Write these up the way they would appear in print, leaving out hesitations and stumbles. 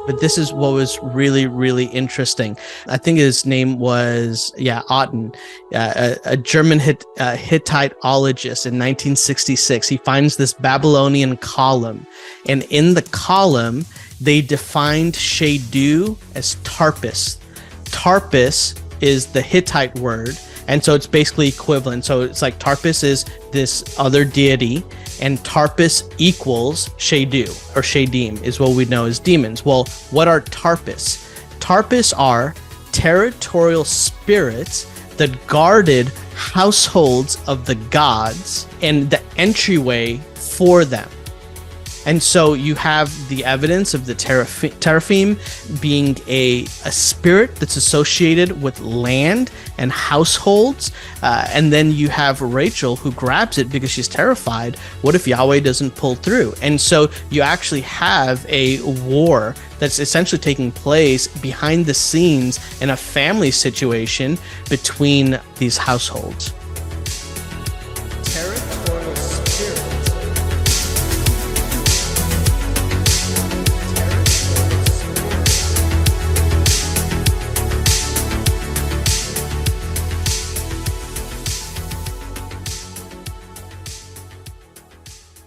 But this is what was really, really interesting. I think his name was, Otten, a German Hittiteologist in 1966. He finds this Babylonian column, and in the column, they defined Shadu as Tarpus. Tarpus is the Hittite word, and so it's basically equivalent. So it's like Tarpus is this other deity, and Tarpus equals Shadu, or Shadim is what we know as demons. Well, what are Tarpus? Tarpus are territorial spirits that guarded households of the gods and the entryway for them. And so you have the evidence of the Teraphim being a spirit that's associated with land and households. And then you have Rachel, who grabs it because she's terrified. What if Yahweh doesn't pull through? And so you actually have a war that's essentially taking place behind the scenes in a family situation between these households. Territorial Spirits.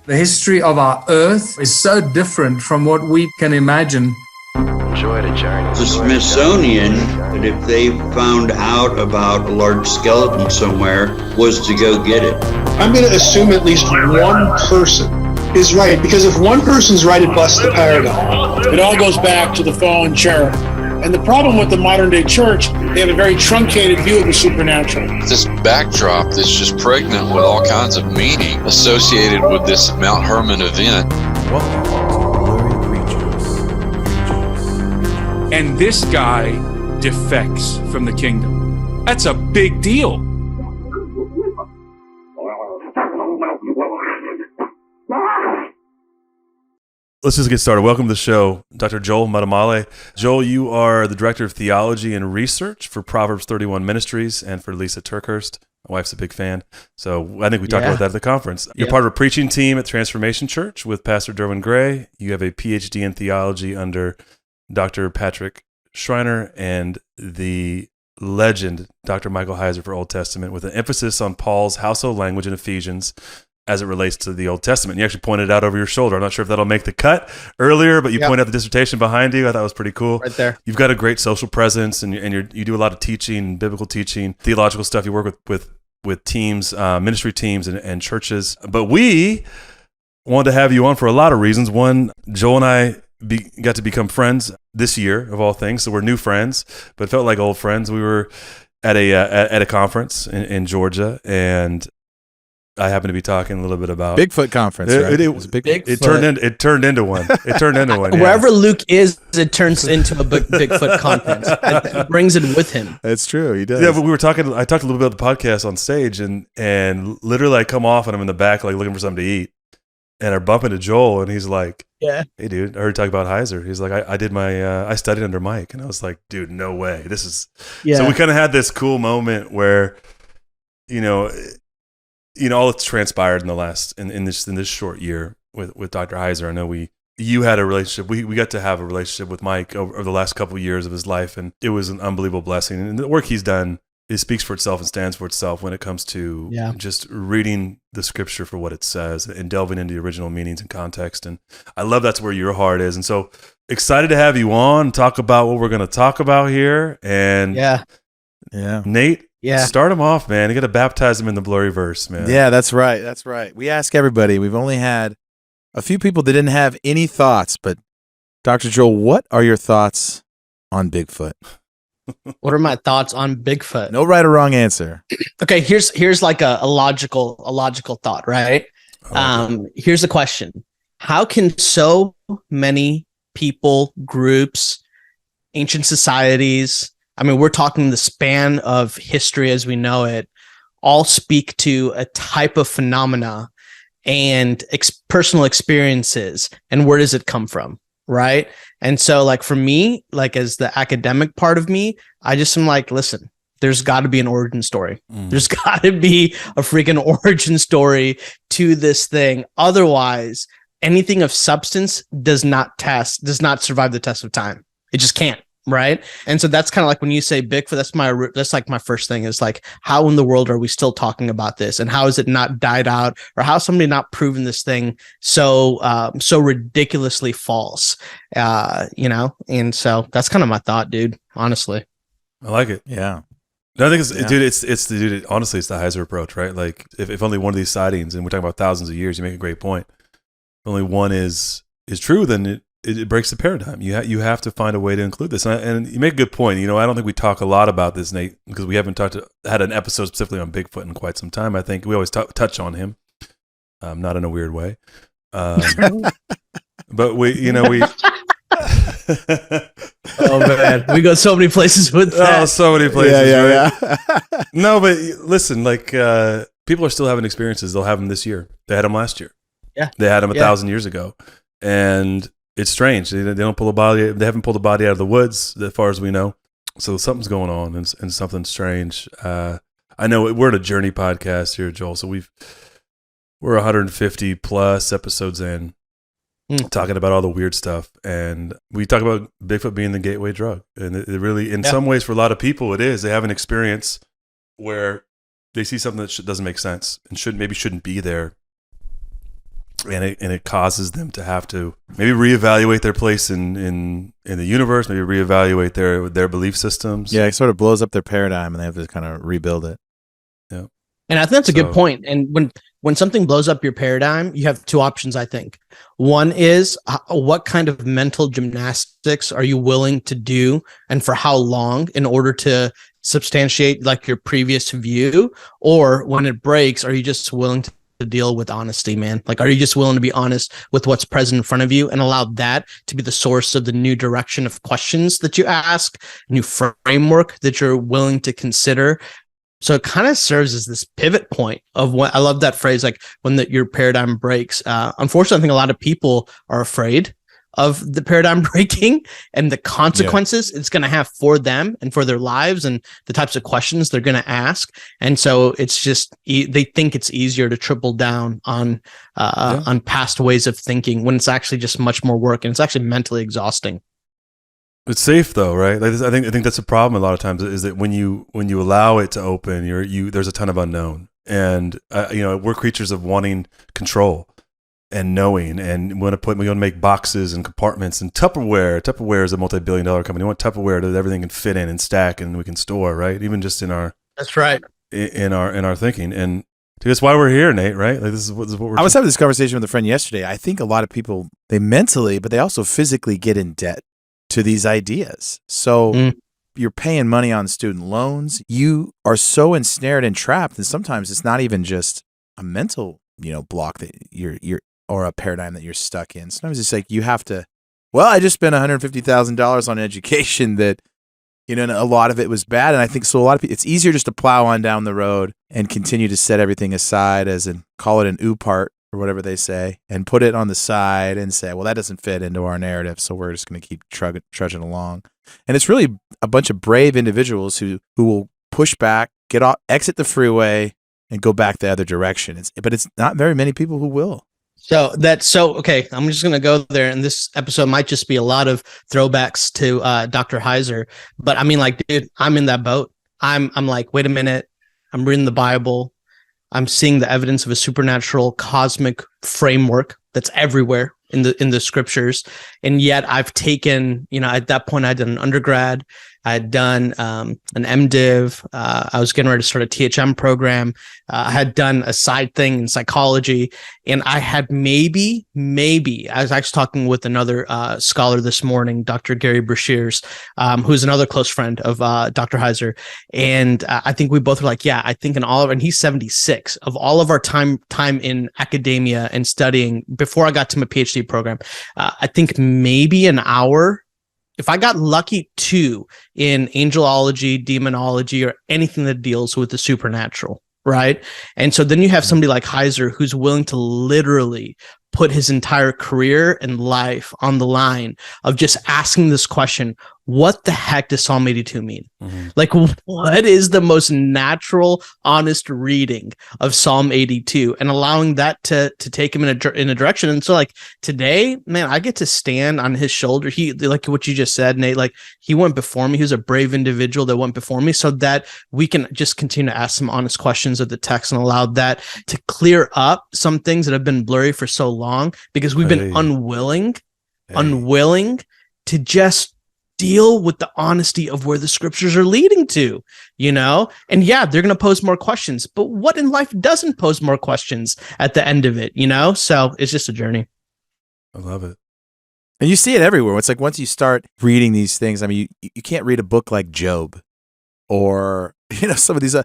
The history of our earth is so different from what we can imagine. Enjoy the journey. The Smithsonian, and if they found out about a large skeleton somewhere, was to go get it. I'm going to assume at least one person is right, because if one person's right, it busts the paradigm. It all goes back to the fallen cherub. And the problem with the modern day church, they have a very truncated view of the supernatural. This backdrop that's just pregnant with all kinds of meaning associated with this Mount Hermon event. Welcome to Blurry Creatures. And this guy defects from the kingdom. That's a big deal. Let's just get started. Welcome to the show, Dr. Joel Muddamalle. Joel, you are the Director of Theology and Research for Proverbs 31 Ministries and for Lysa TerKeurst. My wife's a big fan, so I think we talked about that at the conference. You're part of a preaching team at Transformation Church with Pastor Derwin Gray. You have a Ph.D. in theology under Dr. Patrick Schreiner and the legend Dr. Michael Heiser for Old Testament, with an emphasis on Paul's household language in Ephesians as it relates to the Old Testament. You actually pointed it out over your shoulder. I'm not sure if that'll make the cut earlier, but you pointed out the dissertation behind you. I thought it was pretty cool. Right there. You've got a great social presence, and you do a lot of teaching, biblical teaching, theological stuff. You work with teams, ministry teams, and churches. But we wanted to have you on for a lot of reasons. One, Joel and I got to become friends this year, of all things. So we're new friends, but felt like old friends. We were at a conference in Georgia, and I happened to be talking a little bit about Bigfoot conference. Right? It was Bigfoot. It turned into one. It turned into one. Wherever Luke is, it turns into a Bigfoot conference. It brings it with him. That's true. He does. Yeah, but we were talking. I talked a little bit about the podcast on stage, and literally I come off and I'm in the back like looking for something to eat, and I bump into Joel, and he's like, "Yeah, hey dude, I heard you talk about Heiser." He's like, "I did my I studied under Mike," and I was like, "Dude, no way. This is." Yeah. So we kind of had this cool moment where, all that's transpired in the last in this short year with Dr. Heiser. I know you had a relationship. We got to have a relationship with Mike over the last couple of years of his life, and it was an unbelievable blessing. And the work he's done, it speaks for itself and stands for itself when it comes to just reading the scripture for what it says and delving into the original meanings and context. And I love that's where your heart is. And so excited to have you on, talk about what we're going to talk about here. And Nate. Yeah. Start them off, man. You got to baptize them in the blurry verse, man. Yeah, that's right. That's right. We ask everybody. We've only had a few people that didn't have any thoughts, but Dr. Joel, what are your thoughts on Bigfoot? What are my thoughts on Bigfoot? No right or wrong answer. Okay, here's like a logical thought, right? Here's the question. How can so many people, groups, ancient societies, I mean, we're talking the span of history as we know it, all speak to a type of phenomena and personal experiences, and where does it come from, right? And so, like, for me, like, as the academic part of me, I just am like, listen, there's got to be an origin story. There's got to be a freaking origin story to this thing. Otherwise, anything of substance does not survive the test of time. It just can't. Right. And so that's kind of like when you say Bigfoot, that's like my first thing is like, how in the world are we still talking about this? And how is it not died out, or how somebody not proven this thing so ridiculously false, And so that's kind of my thought, dude, honestly. I like it. Yeah. No, I think honestly, it's the Heiser approach, right? Like if only one of these sightings, and we're talking about thousands of years, you make a great point. If only one is true, then it breaks the paradigm. You have to find a way to include this, and you make a good point. I don't think we talk a lot about this, Nate, because we haven't had an episode specifically on Bigfoot in quite some time. I think we always touch on him, not in a weird way, but we. Oh man, we go so many places with that. Oh, so many places. Yeah. No, but listen, like people are still having experiences. They'll have them this year. They had them last year. Yeah, they had them 1,000 years ago, and it's strange. They don't pull a body. They haven't pulled a body out of the woods, as far as we know. So something's going on, and something strange. I know we're at a journey podcast here, Joel. So we're 150 plus episodes in, talking about all the weird stuff, and we talk about Bigfoot being the gateway drug, and it really, in some ways, for a lot of people, it is. They have an experience where they see something that doesn't make sense and shouldn't be there. And it causes them to have to maybe reevaluate their place in the universe, maybe reevaluate their belief systems. Yeah, it sort of blows up their paradigm, and they have to kind of rebuild it. Yeah, and I think that's a good point. And when something blows up your paradigm, you have two options. I think one is what kind of mental gymnastics are you willing to do, and for how long, in order to substantiate like your previous view, or when it breaks, are you just willing to deal with honesty, man? Like, are you just willing to be honest with what's present in front of you and allow that to be the source of the new direction of questions that you ask, new framework that you're willing to consider? So it kind of serves as this pivot point of what I love that phrase, like when your paradigm breaks. Unfortunately, I think a lot of people are afraid of the paradigm breaking and the consequences it's going to have for them and for their lives and the types of questions they're going to ask. And so it's just, they think it's easier to triple down on past ways of thinking when it's actually just much more work, and it's actually mentally exhausting. It's safe though, right? Like I think that's a problem a lot of times, is that when you allow it to open, there's a ton of unknown, and we're creatures of wanting control and knowing, and we want to make boxes and compartments and Tupperware. Tupperware is a multi-billion-dollar company. We want Tupperware that everything can fit in and stack and we can store, right? Even just in our that's right in our thinking, and that's why we're here, Nate. Right? Like this is what we're. I was having this conversation with a friend yesterday. I think a lot of people, they mentally, but they also physically get in debt to these ideas. So you're paying money on student loans. You are so ensnared and trapped, and sometimes it's not even just a mental, block that you're or a paradigm that you're stuck in. Sometimes it's like you have to, I just spent $150,000 on education that, and a lot of it was bad. And I think so a lot of people, it's easier just to plow on down the road and continue to set everything aside call it an ooh part or whatever they say, and put it on the side and say, well, that doesn't fit into our narrative, so we're just going to keep trudging along. And it's really a bunch of brave individuals who will push back, get off, exit the freeway, and go back the other direction. But it's not very many people who will. So okay. I'm just going to go there, and this episode might just be a lot of throwbacks to Dr. Heiser. But I mean, like, dude, I'm in that boat. I'm like, wait a minute. I'm reading the Bible. I'm seeing the evidence of a supernatural cosmic framework that's everywhere in the scriptures. And yet I've taken, at that point I did an undergrad, I had done an MDiv. I was getting ready to start a THM program. I had done a side thing in psychology, and I had maybe, I was actually talking with another scholar this morning, Dr. Gary Brashears, who's another close friend of Dr. Heiser. And I think we both were like, I think and he's 76, of all of our time in academia and studying before I got to my PhD program, I think maybe an hour, if I got lucky, 2 in angelology, demonology, or anything that deals with the supernatural, right? And so then you have somebody like Heiser who's willing to literally put his entire career and life on the line of just asking this question, what the heck does Psalm 82 mean? Like, what is the most natural, honest reading of Psalm 82, and allowing that to take him in a direction? And so, like, today, man, I get to stand on his shoulder. He, like what you just said, Nate, like, he went before me. He was a brave individual that went before me, so that we can just continue to ask some honest questions of the text and allow that to clear up some things that have been blurry for so long, because we've been unwilling to just deal with the honesty of where the scriptures are leading to, and yeah, they're going to pose more questions, but what in life doesn't pose more questions at the end of it, so it's just a journey. I love it. And you see it everywhere. It's like, once you start reading these things, I mean, you can't read a book like Job or some of these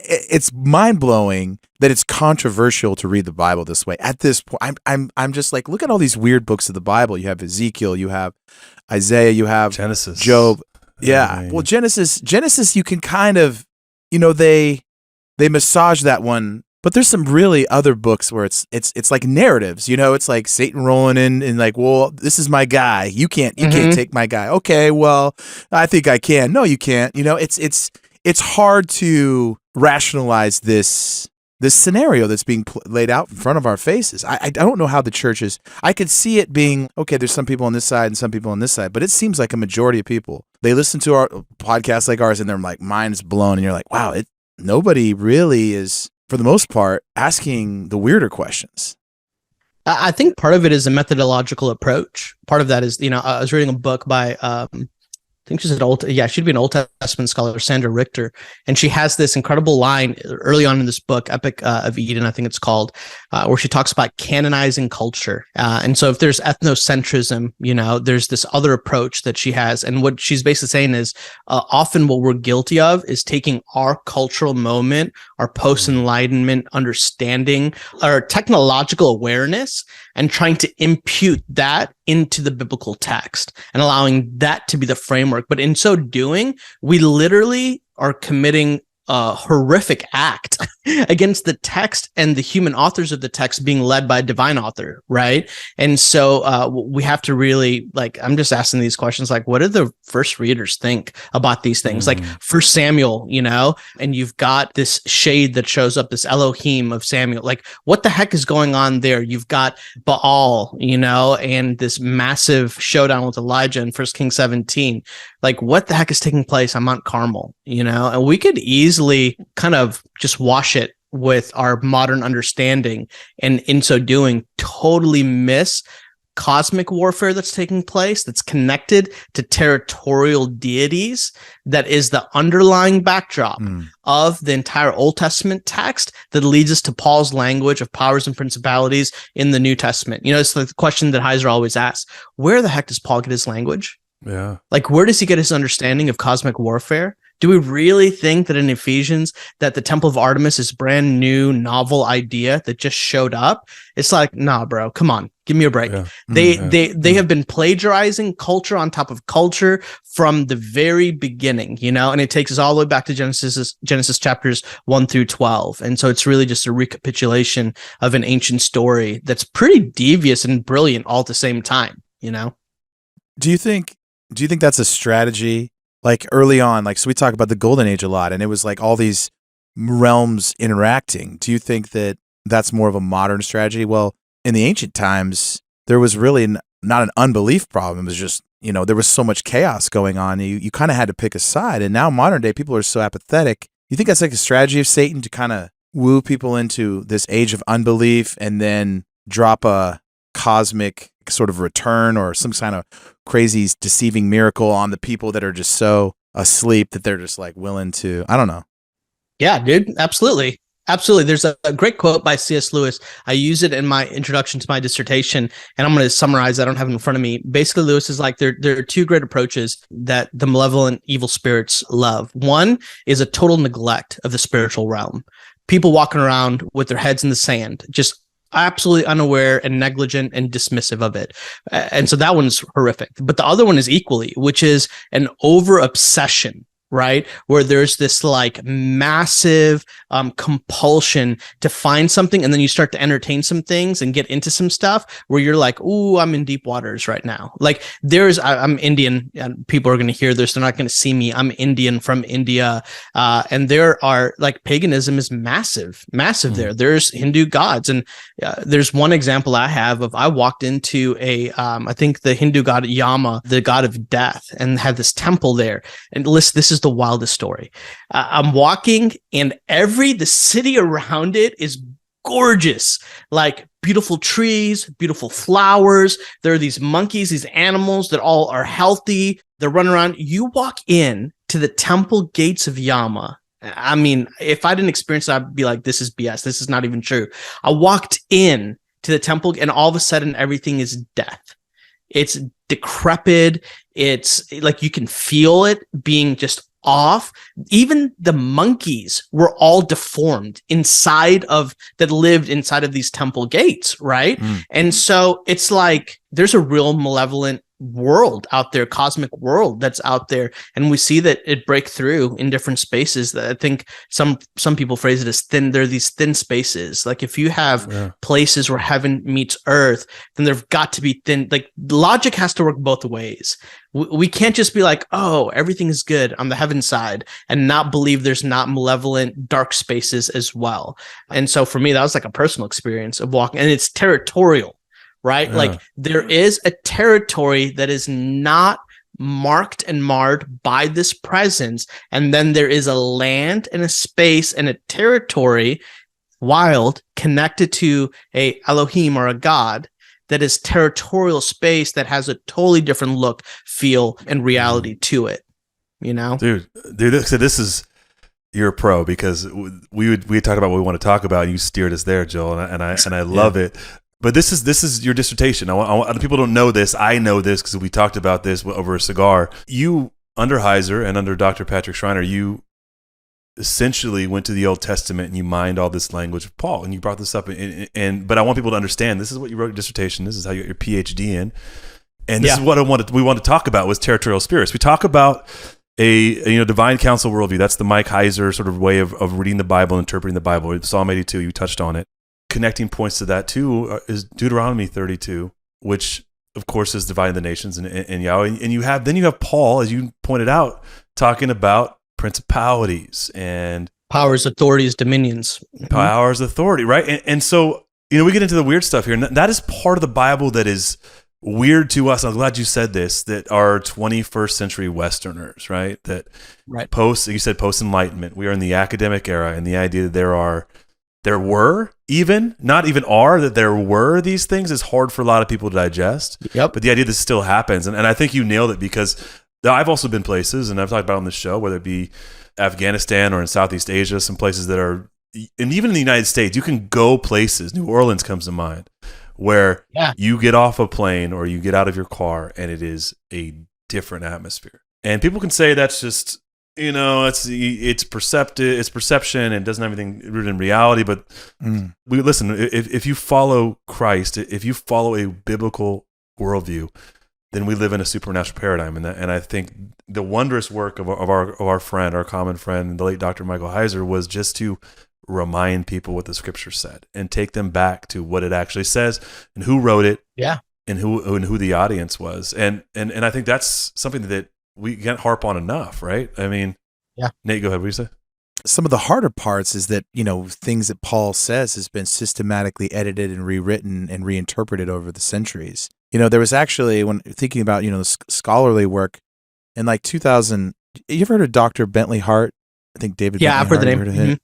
it's mind-blowing that it's controversial to read the Bible this way. At this point, I'm just like, look at all these weird books of the Bible. You have Ezekiel, you have Isaiah, you have Genesis, Job. Yeah. Well, Genesis, you can kind of, they massage that one, but there's some really other books where it's like narratives, it's like Satan rolling in and like, well, this is my guy. You can't take my guy. Okay, well, I think I can. No, you can't. It's hard to rationalize this scenario that's being laid out in front of our faces. I don't know how the church is. I could see it being, okay, there's some people on this side and some people on this side, but it seems like a majority of people, they listen to our podcasts like ours and they're like, mind's blown. And you're like, wow, nobody really is, for the most part, asking the weirder questions. I think part of it is a methodological approach. Part of that is, I was reading a book by, I think she'd be an Old Testament scholar, Sandra Richter, and she has this incredible line early on in this book, Epic of Eden, I think it's called, where she talks about canonizing culture. And so if there's ethnocentrism, there's this other approach that she has. And what she's basically saying is often what we're guilty of is taking our cultural moment, our post-enlightenment understanding, our technological awareness, and trying to impute that into the biblical text and allowing that to be the framework. But in so doing, we literally are committing a horrific act against the text and the human authors of the text being led by a divine author, right? And so we have to really, like, I'm just asking these questions, like, what do the first readers think about these things? Like First Samuel, and you've got this shade that shows up, this Elohim of Samuel. Like, what the heck is going on there? You've got Baal, and this massive showdown with Elijah in 1 Kings 17. Like, what the heck is taking place on Mount Carmel, and we could easily kind of just wash it with our modern understanding, and in so doing, totally miss cosmic warfare that's taking place, that's connected to territorial deities, that is the underlying backdrop of the entire Old Testament text that leads us to Paul's language of powers and principalities in the New Testament. It's like the question that Heiser always asks, where the heck does Paul get his language? Yeah. Like, where does he get his understanding of cosmic warfare? Do we really think that in Ephesians that the Temple of Artemis is brand new, novel idea that just showed up? It's like, nah, bro, come on, give me a break. Yeah. They have been plagiarizing culture on top of culture from the very beginning, and it takes us all the way back to Genesis chapters 1 through 12. And so it's really just a recapitulation of an ancient story that's pretty devious and brilliant all at the same time, Do you think that's a strategy? Like, early on, so we talk about the Golden Age a lot, and it was like all these realms interacting. Do you think that that's more of a modern strategy? Well, in the ancient times, there was really not an unbelief problem. It was just, there was so much chaos going on. You kind of had to pick a side. And now modern day people are so apathetic. You think that's like a strategy of Satan to kind of woo people into this age of unbelief and then drop a cosmic sort of return or some kind of crazy deceiving miracle on the people that are just so asleep that they're just like willing to, I don't know. Yeah, dude. Absolutely. There's a great quote by C.S. Lewis. I use it in my introduction to my dissertation, and I'm going to summarize. I don't have it in front of me. Basically, Lewis is like, there are two great approaches that the malevolent evil spirits love. One is a total neglect of the spiritual realm. People walking around with their heads in the sand, just absolutely unaware and negligent and dismissive of it. And so that one's horrific. But the other one is equally, which is an over obsession right? Where there's this like massive compulsion to find something, and then you start to entertain some things and get into some stuff where you're like, ooh, I'm in deep waters right now. Like I'm Indian, and people are going to hear this. They're not going to see me. I'm Indian from India. And there are like paganism is massive there. There's Hindu gods. And there's one example I have of I walked into I think the Hindu god Yama, the god of death, and had this temple there. And listen, this is the wildest story. I'm walking, and the city around it is gorgeous, like beautiful trees, beautiful flowers. There are these monkeys, these animals that all are healthy. They're running around. You walk in to the temple gates of Yama. I mean, if I didn't experience it, I'd be like, this is BS. This is not even true. I walked in to the temple, and all of a sudden everything is death. It's decrepit. It's like you can feel it being just off. Even the monkeys were all deformed that lived inside of these temple gates, right? And so it's like there's a real malevolent world out there, cosmic world that's out there, and we see that it break through in different spaces. That I think some people phrase it as thin. There are these thin spaces. Like if you have places where heaven meets earth, then there've got to be thin. Like logic has to work both ways. We can't just be like, oh, everything is good on the heaven side, and not believe there's not malevolent dark spaces as well. And so for me, that was like a personal experience of walking, and it's territorial. Right? Like there is a territory that is not marked and marred by this presence. And then there is a land and a space and a territory, wild, connected to a Elohim or a God, that is territorial space that has a totally different look, feel, and reality to it. You know? Dude, so this is, you're a pro, because we talked about what we want to talk about, and you steered us there, Joel, and I love it. But this is your dissertation. People don't know this. I know this because we talked about this over a cigar. You, under Heiser and under Dr. Patrick Schreiner, you essentially went to the Old Testament and you mined all this language of Paul. And you brought this up. But I want people to understand, this is what you wrote your dissertation. This is how you got your Ph.D. in. And this is what we wanted to talk about was Territorial Spirits. We talk about a divine counsel worldview. That's the Mike Heiser sort of way of reading the Bible, interpreting the Bible. Psalm 82, you touched on it. Connecting points to that too is Deuteronomy 32, which of course is dividing the nations and Yahweh. And you have Paul, as you pointed out, talking about principalities and powers, authorities, dominions. Powers, authority, right? And so, we get into the weird stuff here. And that is part of the Bible that is weird to us. I'm glad you said this, that are 21st century Westerners, right? That you said post-enlightenment. We are in the academic era, and the idea that there were these things is hard for a lot of people to digest. Yep. But the idea that this still happens, and I think you nailed it, because I've also been places, and I've talked about on the show, whether it be Afghanistan or in Southeast Asia, some places that are, and even in the United States, you can go places. New Orleans comes to mind, where you get off a plane or you get out of your car, and it is a different atmosphere. And people can say that's just, it's perception and doesn't have anything rooted in reality. But we listen. If you follow Christ, if you follow a biblical worldview, then we live in a supernatural paradigm. And I think the wondrous work of our friend, our common friend, the late Dr. Michael Heiser, was just to remind people what the Scripture said and take them back to what it actually says and who wrote it, and who the audience was. And I think that's something that we can't harp on enough, right? I mean, Nate, go ahead. What do you say? Some of the harder parts is that, things that Paul says has been systematically edited and rewritten and reinterpreted over the centuries. There was actually, when thinking about, the scholarly work in like 2000, you ever heard of Dr. Bentley Hart? I think David Bentley I've heard Hart, the name. Heard of him?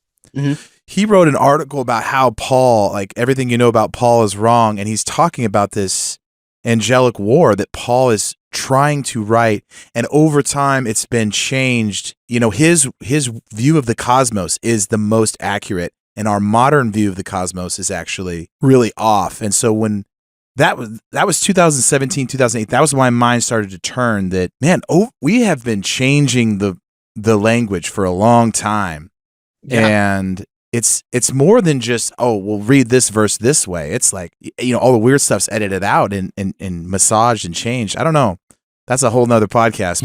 He wrote an article about how Paul, like everything about Paul is wrong. And he's talking about this angelic war that Paul is trying to write, and over time it's been changed. His view of the cosmos is the most accurate, and our modern view of the cosmos is actually really off. And so when that was 2017, 2008, that was when my mind started to turn that, man, we have been changing the language for a long time. And it's more than just, we'll read this verse this way. It's like, all the weird stuff's edited out and massaged and changed. I don't know. that's a whole nother podcast.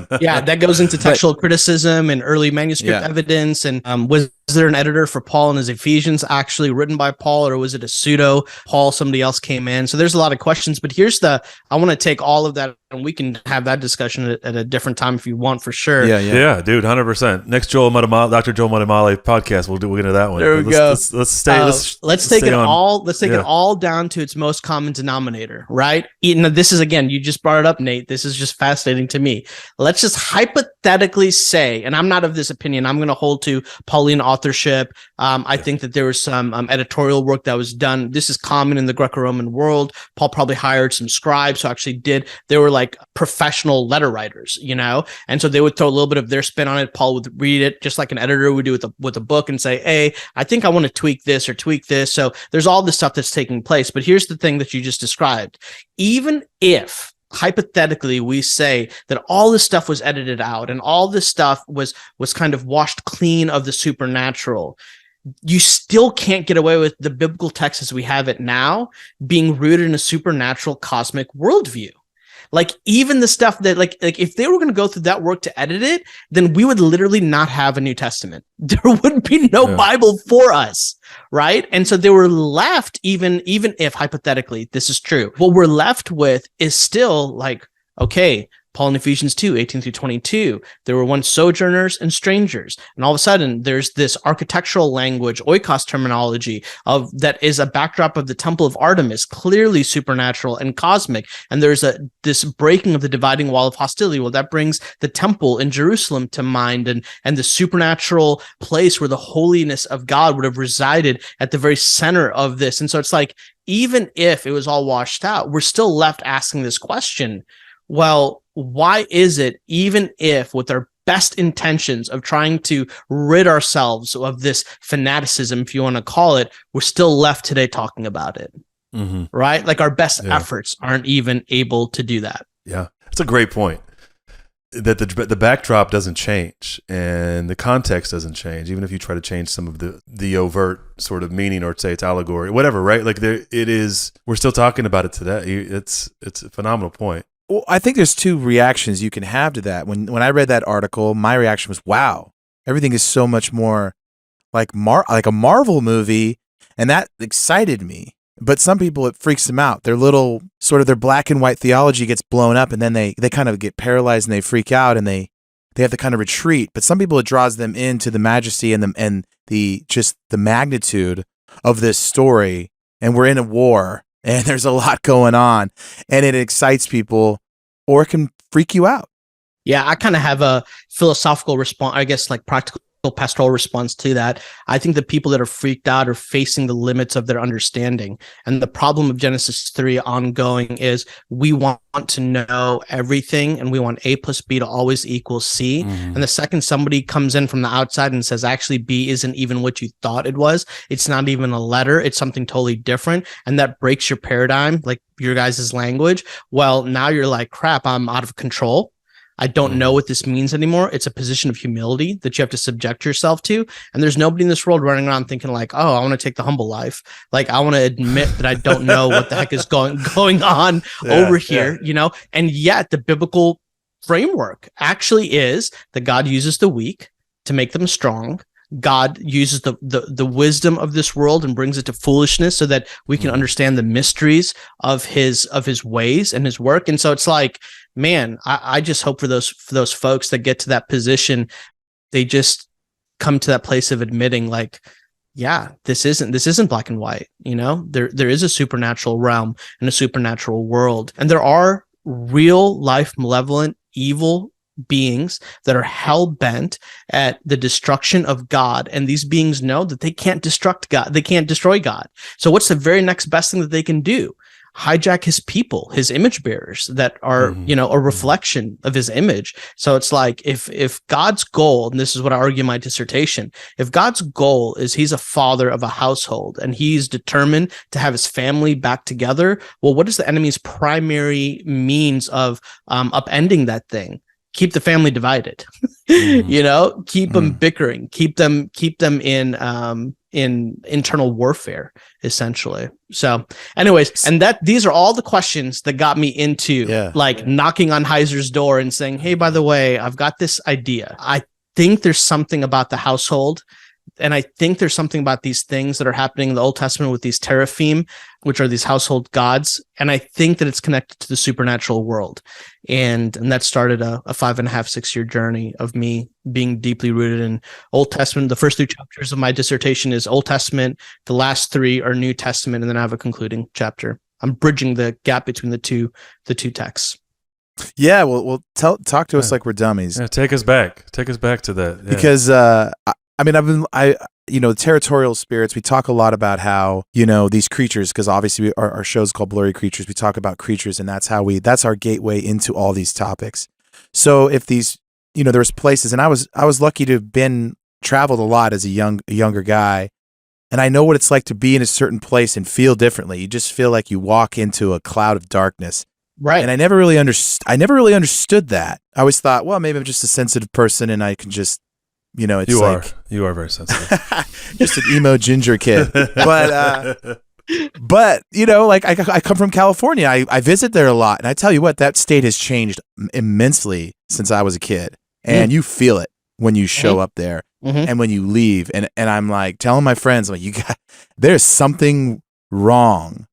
But yeah, that goes into textual criticism and early manuscript evidence. And was there an editor for Paul and his Ephesians actually written by Paul, or was it a pseudo Paul? Somebody else came in. So there's a lot of questions. But I want to take all of that, and we can have that discussion at a different time if you want, for sure. Yeah, dude, 100%. Next Dr. Joel Muddamalle podcast, we'll get into that one. There we go. Let's take it all down to its most common denominator, right? This is, again, you just brought it up, Nate. This is just fascinating to me. Let's just hypothetically say, and I'm not of this opinion, I'm going to hold to Pauline authorship. I think that there was some editorial work that was done. This is common in the Greco-Roman world. Paul probably hired some scribes who actually they were like professional letter writers, and so they would throw a little bit of their spin on it. Paul would read it just like an editor would do with a book and say, hey, I think I want to tweak this or tweak this. So there's all this stuff that's taking place. But here's the thing that you just described. Even if hypothetically we say that all this stuff was edited out and all this stuff was kind of washed clean of the supernatural, you still can't get away with the biblical text as we have it now being rooted in a supernatural cosmic worldview. Like, even the stuff that like if they were going to go through that work to edit it, then we would literally not have a New Testament. There would be no Bible for us, right? And so they were left, even if hypothetically this is true, what we're left with is still like, okay, Paul in Ephesians 2, 18 through 22, there were once sojourners and strangers. And all of a sudden, there's this architectural language, oikos terminology, that is a backdrop of the temple of Artemis, clearly supernatural and cosmic. And there's this breaking of the dividing wall of hostility. Well, that brings the temple in Jerusalem to mind, and the supernatural place where the holiness of God would have resided at the very center of this. And so it's like, even if it was all washed out, we're still left asking this question. Well, why is it, even if with our best intentions of trying to rid ourselves of this fanaticism, if you want to call it, we're still left today talking about it, right? Like, our best efforts aren't even able to do that. Yeah, it's a great point. That the backdrop doesn't change and the context doesn't change, even if you try to change some of the overt sort of meaning, or say it's allegory, whatever, right? Like, we're still talking about it today. It's a phenomenal point. Well, I think there's two reactions you can have to that. When I read that article, my reaction was, wow, everything is so much more like a Marvel movie, and that excited me. But some people, it freaks them out. Their little sort of their black and white theology gets blown up, and then they kind of get paralyzed and they freak out, and they have to kind of retreat. But some people, it draws them into the majesty and the just the magnitude of this story. And we're in a war, and there's a lot going on, and it excites people, or it can freak you out. Yeah, I kind of have a philosophical response, I guess, like practical pastoral response to that. I think the people that are freaked out are facing the limits of their understanding. And the problem of Genesis 3 ongoing is we want to know everything, and we want A plus B to always equal C. And the second somebody comes in from the outside and says, actually, B isn't even what you thought it was, it's not even a letter, it's something totally different, and that breaks your paradigm, like your guys' language, well, now you're like, crap, I'm out of control. I don't know what this means anymore. It's a position of humility that you have to subject yourself to. And there's nobody in this world running around thinking like, oh, I want to take the humble life. Like, I want to admit that I don't know what the heck is going on over here, And yet the biblical framework actually is that God uses the weak to make them strong. God uses the wisdom of this world and brings it to foolishness so that we can understand the mysteries of his ways and his work. And so it's like, man, I just hope for those folks that get to that position, they just come to that place of admitting, like, yeah, this isn't black and white. There is a supernatural realm and a supernatural world, and there are real life malevolent evil beings that are hell-bent at the destruction of God, and these beings know that they can't destruct God, they can't destroy God. So what's the very next best thing that they can do? Hijack his people, his image bearers that are, a reflection of his image. So it's like, if God's goal, and this is what I argue in my dissertation, if God's goal is he's a father of a household and he's determined to have his family back together, well, what is the enemy's primary means of upending that thing? Keep the family divided, keep them bickering, keep them in in internal warfare, essentially. So anyways, and these are all the questions that got me into knocking on Heiser's door and saying, hey, by the way, I've got this idea. I think there's something about the household. And I think there's something about these things that are happening in the Old Testament with these Teraphim, which are these household gods. And I think that it's connected to the supernatural world. And that started a 5.5, 6 year journey of me being deeply rooted in Old Testament. The first 3 chapters of my dissertation is Old Testament. The last 3 are New Testament. And then I have a concluding chapter. I'm bridging the gap between the two texts. Yeah, well, talk to us like we're dummies. Yeah, take us back to that. Yeah. Because Territorial Spirits, we talk a lot about how, these creatures, because obviously our show's called Blurry Creatures. We talk about creatures, and that's our gateway into all these topics. So if these, there's places, and I was lucky to have traveled a lot as a younger guy, and I know what it's like to be in a certain place and feel differently. You just feel like you walk into a cloud of darkness. Right. And I never really understood that. I always thought, well, maybe I'm just a sensitive person and I can just, it's you are very sensitive. Just an emo ginger kid. But I come from California. I visit there a lot. And I tell you what, that state has changed immensely since I was a kid. And you feel it when you show up there and when you leave. And I'm like telling my friends, I'm like, there's something wrong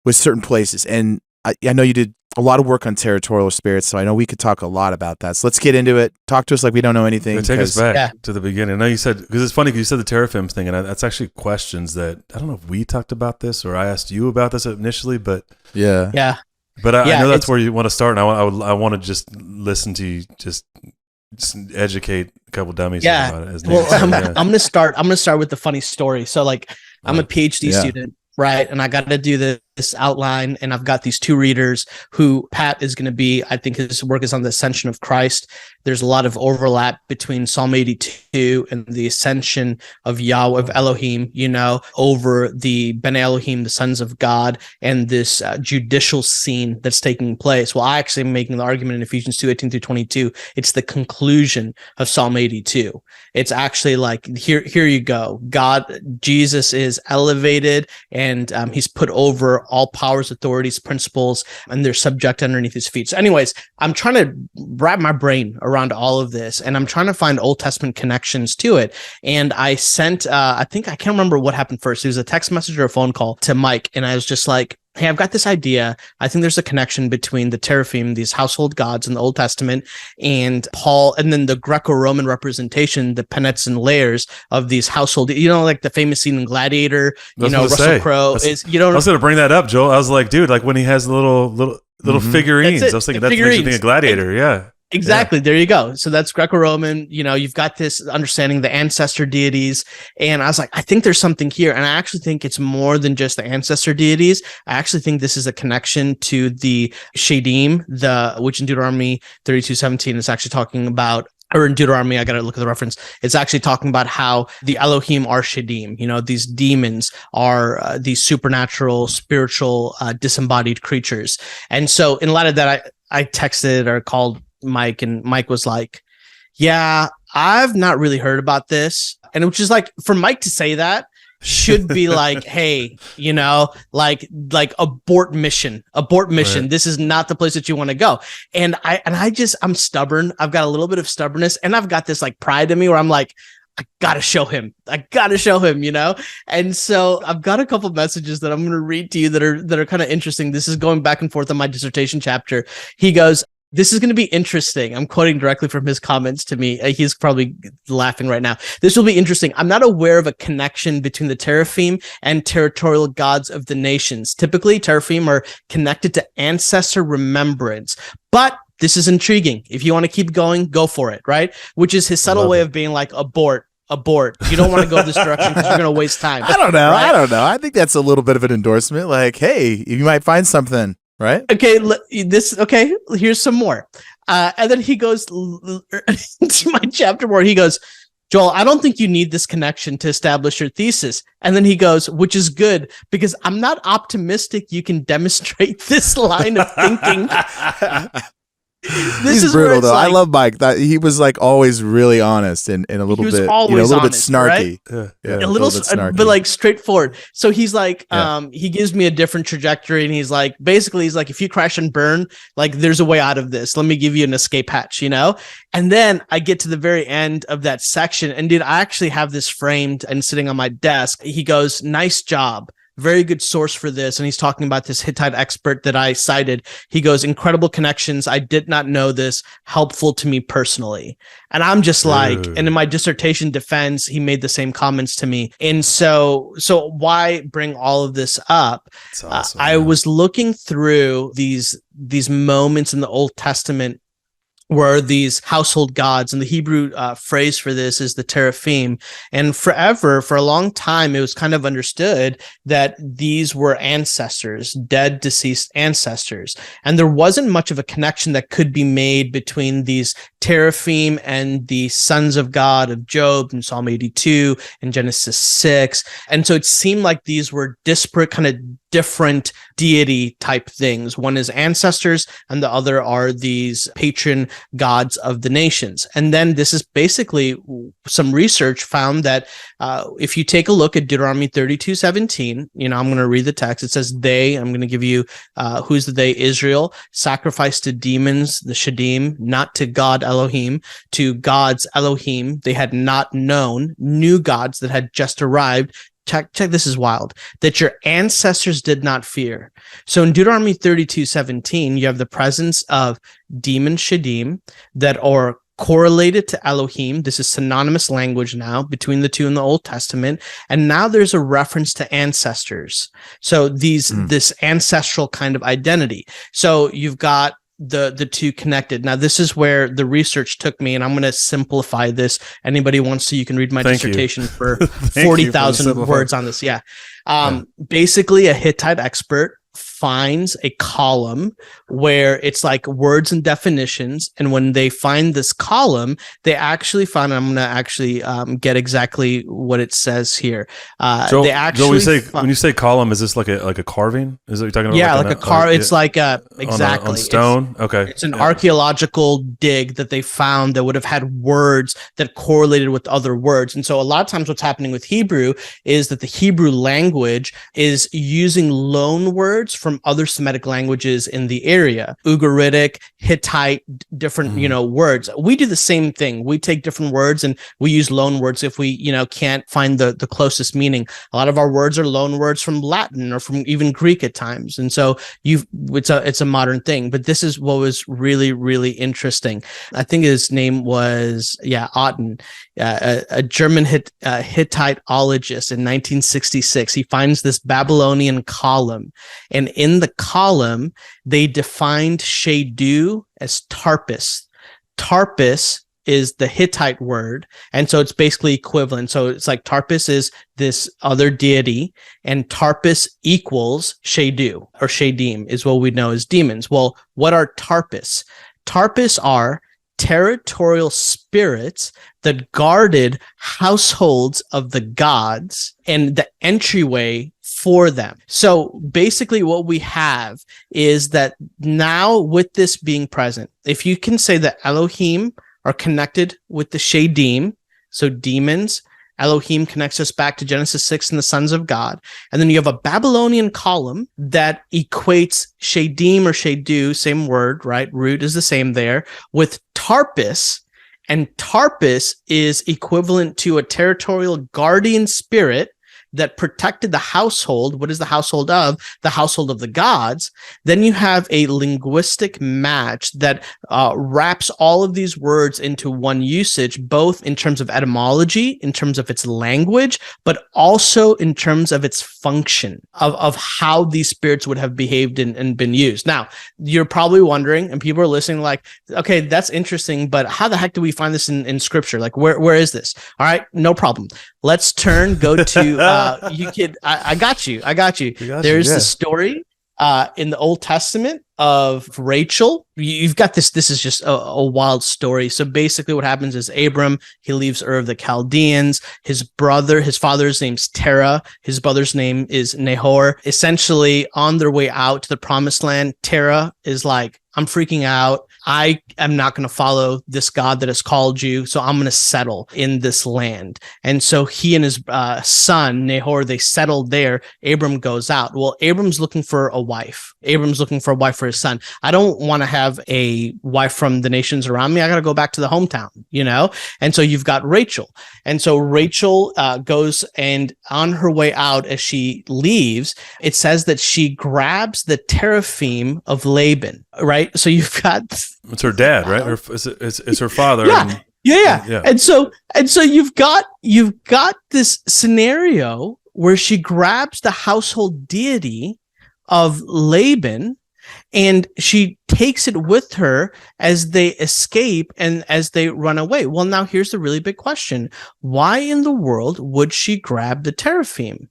with certain places. And I know you did a lot of work on Territorial Spirits, so I know we could talk a lot about that. So let's get into it. Talk to us like we don't know anything. Take us back to the beginning. I know you said, because it's funny because you said the Teraphim thing, and that's actually questions that, I don't know if we talked about this or I asked you about this initially, but yeah. But I know that's where you want to start, and I want to just listen to you just educate a couple dummies about it. I'm gonna start with the funny story. So I'm a PhD student. Right. And I got to do this outline, and I've got these 2 readers who Pat is going to be, I think his work is on the ascension of Christ. There's a lot of overlap between Psalm 82 and the ascension of Yahweh, of Elohim, over the Ben Elohim, the sons of God, and this judicial scene that's taking place. Well, I actually am making the argument in Ephesians 2:18-22. It's the conclusion of Psalm 82. It's actually like, here you go. Jesus is elevated, and he's put over all powers, authorities, principles, and they're subject underneath his feet. So anyways, I'm trying to wrap my brain around all of this, and I'm trying to find Old Testament connections to it. And I sent, I can't remember what happened first. It was a text message or a phone call to Mike, and I was just like, hey, I've got this idea. I think there's a connection between the Teraphim, these household gods in the Old Testament, and Paul, and then the Greco-Roman representation, the penates and layers of these household, like the famous scene in Gladiator, Russell Crowe is, I was going to bring that up, Joel. I was like, dude, like when he has the little figurines, I was thinking that makes you think of Gladiator. Yeah. Exactly. Yeah. There you go. So that's Greco-Roman. You've got this understanding the ancestor deities. And I was like, I think there's something here. And I actually think it's more than just the ancestor deities. I actually think this is a connection to the Shadim, which in Deuteronomy 32:17 is actually talking about, or in Deuteronomy, I got to look at the reference. It's actually talking about how the Elohim are Shadim. These demons are these supernatural, spiritual, disembodied creatures. And so in light of that, I texted or called Mike, and Mike was like, yeah, I've not really heard about this. And which is like, for Mike to say that should be like, hey, like abort mission. Right. This is not the place that you want to go. And I'm stubborn. I've got a little bit of stubbornness, and I've got this like pride in me where I'm like, I gotta show him, And so I've got a couple messages that I'm going to read to you that are kind of interesting. This is going back and forth on my dissertation chapter. He goes, this is going to be interesting. I'm quoting directly from his comments to me. He's probably laughing right now. This will be interesting. I'm not aware of a connection between the Teraphim and territorial gods of the nations. Typically, Teraphim are connected to ancestor remembrance, but this is intriguing. If you want to keep going, go for it, right? Which is his subtle way of being like, abort. You don't want to go this direction because you're going to waste time. I don't know. Right? I think that's a little bit of an endorsement. Like, hey, you might find something. Right. Okay. Here's some more. And then he goes into my chapter where he goes, Joel, I don't think you need this connection to establish your thesis. And then he goes, which is good because I'm not optimistic you can demonstrate this line of thinking. He's brutal though. I love Mike. He was like always really honest and a little bit, a little bit snarky. Right? A little bit snarky, but like straightforward. So he's like, he gives me a different trajectory, and he's like, basically, he's like, if you crash and burn, like there's a way out of this. Let me give you an escape hatch, you know? And then I get to the very end of that section, and dude, I actually have this framed and sitting on my desk. He goes, "Nice job. Very good source for this." And he's talking about this Hittite expert that I cited. He goes, "Incredible connections. I did not know this. Helpful to me personally." And I'm just like, and in my dissertation defense, he made the same comments to me. And so why bring all of this up? That's awesome, I was looking through these moments in the Old Testament were these household gods, and the Hebrew phrase for this is the Teraphim. And for a long time, it was kind of understood that these were ancestors, dead, deceased ancestors. And there wasn't much of a connection that could be made between these Teraphim and the sons of God of Job in Psalm 82 and Genesis 6. And so it seemed like these were disparate, kind of different deity type things. One is ancestors, and the other are these patron gods of the nations. And then this is basically some research found that if you take a look at Deuteronomy 32:17, I'm going to read the text. It says, "They," I'm going to give you who's the they, Israel, "sacrificed to demons, the Shadim, not to God Elohim, to gods Elohim they had not known, new gods that had just arrived." Check, this is wild, "that your ancestors did not fear." So in Deuteronomy 32:17, you have the presence of demon Shadim that are correlated to Elohim. This is synonymous language now between the two in the Old Testament. And now there's a reference to ancestors. So this ancestral kind of identity. So you've got the two connected. Now, this is where the research took me, and I'm going to simplify this. Anybody wants to, you can read my dissertation for 40,000 words on this. Yeah. Basically, a Hittite expert finds a column where it's like words and definitions. And when they find this column, they actually found, I'm going to actually get exactly what it says here. Joel, when you say column, is this like a carving? Is that what you're talking about? Yeah, like a car. It's like exactly on stone. Okay. It's an archaeological dig that they found that would have had words that correlated with other words. And so a lot of times what's happening with Hebrew is that the Hebrew language is using loan words from other Semitic languages in the area, Ugaritic, Hittite, different, words. We do the same thing. We take different words and we use loan words if we, can't find the closest meaning. A lot of our words are loan words from Latin or from even Greek at times. And so it's a modern thing, but this is what was really, really interesting. I think his name was, Otten, a German Hittiteologist in 1966. He finds this Babylonian column, and in the column, they defined Shadu as Tarpus. Tarpus is the Hittite word, and so it's basically equivalent. So it's like Tarpus is this other deity, and Tarpus equals Shadu, or Shadim is what we know as demons. Well, what are Tarpus? Tarpus are territorial spirits that guarded households of the gods and the entryway for them. So basically what we have is that now with this being present, if you can say that Elohim are connected with the Shadim, so demons, Elohim connects us back to Genesis 6 and the sons of God. And then you have a Babylonian column that equates Shadim or Shadu, same word, right? Root is the same there, with Tarpus. And Tarpus is equivalent to a territorial guardian spirit that protected the household. What is the household of? The household of the gods. Then you have a linguistic match that wraps all of these words into one usage, both in terms of etymology, in terms of its language, but also in terms of its function of how these spirits would have behaved and been used. Now, you're probably wondering, and people are listening like, okay, that's interesting, but how the heck do we find this in scripture? Like, where is this? All right, no problem. Let's go to, I got you. There's the story in the Old Testament of Rachel. You've got this is just a wild story. So basically what happens is Abram, he leaves Ur of the Chaldeans. His father's name's Terah. His brother's name is Nahor. Essentially on their way out to the promised land, Terah is like, I'm freaking out. I am not going to follow this God that has called you, so I'm going to settle in this land. And so he and his son, Nahor, they settled there. Abram goes out. Well, Abram's looking for a wife. Abram's looking for a wife for his son. I don't want to have a wife from the nations around me. I got to go back to the hometown, you know? And so you've got Rachel. And so Rachel goes, and on her way out, as she leaves, it says that she grabs the Teraphim of Laban, right? So you've got... It's her dad, right? It's her father. Yeah. Yeah. And so you've got this scenario where she grabs the household deity of Laban and she takes it with her as they escape and as they run away. Well, now here's the really big question. Why in the world would she grab the Teraphim?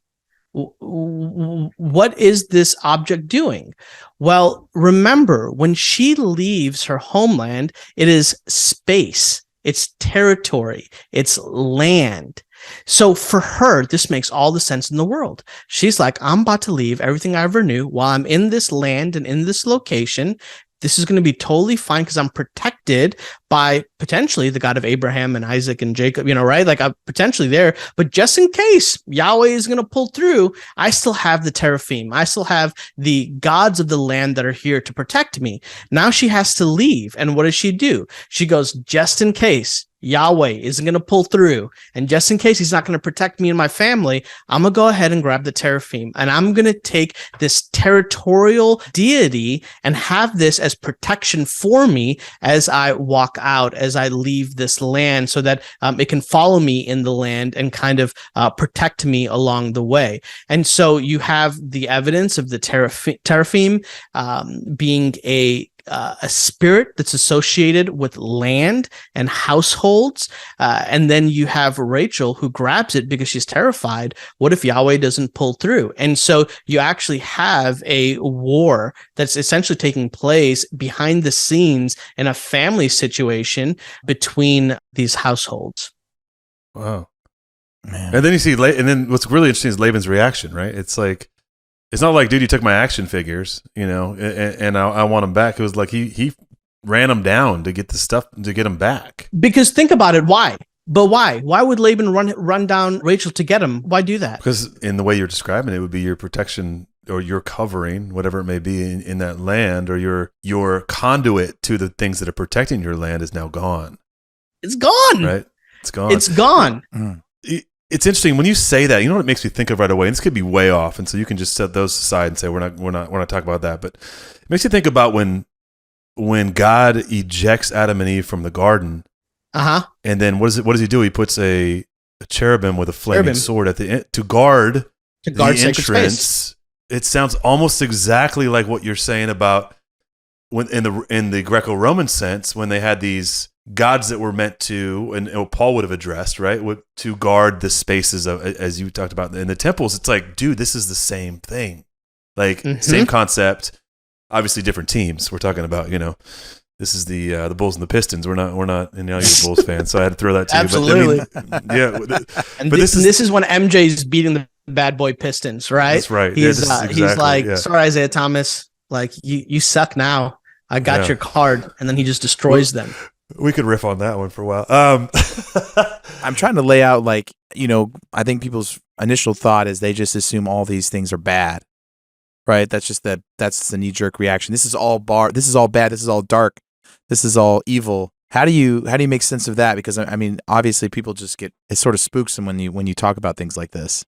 What is this object doing? Well, remember, when she leaves her homeland, it is space, it's territory, it's land. So for her, this makes all the sense in the world. She's like, I'm about to leave everything I ever knew while I'm in this land and in this location. This is going to be totally fine because I'm protected by potentially the God of Abraham and Isaac and Jacob, you know, right? Like I'm potentially there, but just in case Yahweh is going to pull through, I still have the Teraphim. I still have the gods of the land that are here to protect me. Now she has to leave. And what does she do? She goes, just in case Yahweh isn't going to pull through, and just in case he's not going to protect me and my family, I'm going to go ahead and grab the Teraphim, and I'm going to take this territorial deity and have this as protection for me as I walk out, as I leave this land, so that it can follow me in the land and kind of protect me along the way. And so you have the evidence of the Teraphim being a spirit that's associated with land and households. And then you have Rachel who grabs it because she's terrified. What if Yahweh doesn't pull through? And so you actually have a war that's essentially taking place behind the scenes in a family situation between these households. Wow. Man. And then you see, and then what's really interesting is Laban's reaction, right? It's like, it's not like, dude, you took my action figures, you know, and I want them back. It was like he ran them down to get the stuff to get them back. Because think about it, why? But why? Why would Laban run down Rachel to get him? Why do that? Because in the way you're describing it, would be your protection or your covering, whatever it may be in that land, or your conduit to the things that are protecting your land is now gone. It's gone. Right? It's gone. It's gone. It's interesting when you say that. You know what it makes me think of right away, and this could be way off, and so you can just set those aside and say we're not talking about that. But it makes you think about when God ejects Adam and Eve from the garden, and then what does he do? He puts a cherubim with a flaming sword at the end to guard the entrance. It sounds almost exactly like what you're saying about when in the Greco-Roman sense, when they had these gods that were meant to, and Paul would have addressed, right, to guard the spaces of, as you talked about in the temples. It's like, dude, this is the same thing, like same concept. Obviously, different teams. We're talking about, you know, this is the Bulls and the Pistons. We're not, you know, you're a Bulls fan, so I had to throw that to Absolutely. you. But, I mean, yeah, and but this is when MJ's beating the bad boy Pistons, right? That's right. He's like, sorry, Isaiah Thomas, like you suck now. I got your card, and then he just destroys them. We could riff on that one for a while. I'm trying to lay out, like, you know, I think people's initial thought is they just assume all these things are bad, right? That's the knee-jerk reaction. This is all bad. This is all dark. This is all evil. How do you make sense of that? Because I mean, obviously, people just it sort of spooks them when you talk about things like this.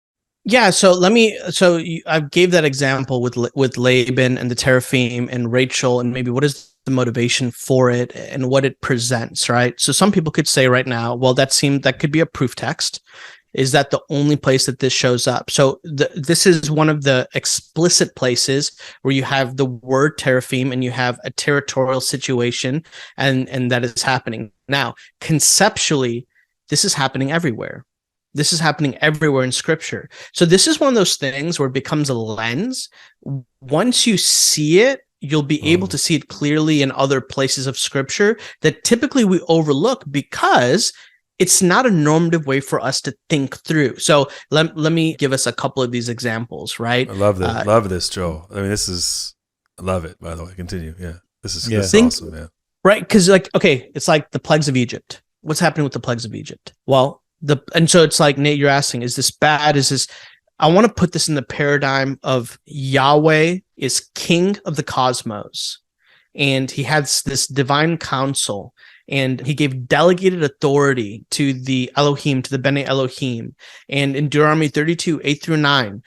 Yeah, I gave that example with Laban and the Teraphim and Rachel, and maybe what is the motivation for it and what it presents, right? So some people could say right now, well, that could be a proof text. Is that the only place that this shows up? So this is one of the explicit places where you have the word Teraphim and you have a territorial situation, and that is happening. Now, conceptually, this is happening everywhere. This is happening everywhere in Scripture. So this is one of those things where it becomes a lens. Once you see it, you'll be able to see it clearly in other places of Scripture that typically we overlook because it's not a normative way for us to think through. So let me give us a couple of these examples, right? I love that. Love this, Joel. I mean, I love it, by the way. Continue. Yeah. This is awesome, man. Right? Because it's like the plagues of Egypt. What's happening with the plagues of Egypt? Well, and so it's like, Nate, you're asking, is this bad? Is this? I want to put this in the paradigm of Yahweh is king of the cosmos, and he has this divine council, and he gave delegated authority to the Elohim, to the Bene Elohim. And in Deuteronomy 32, 8-9,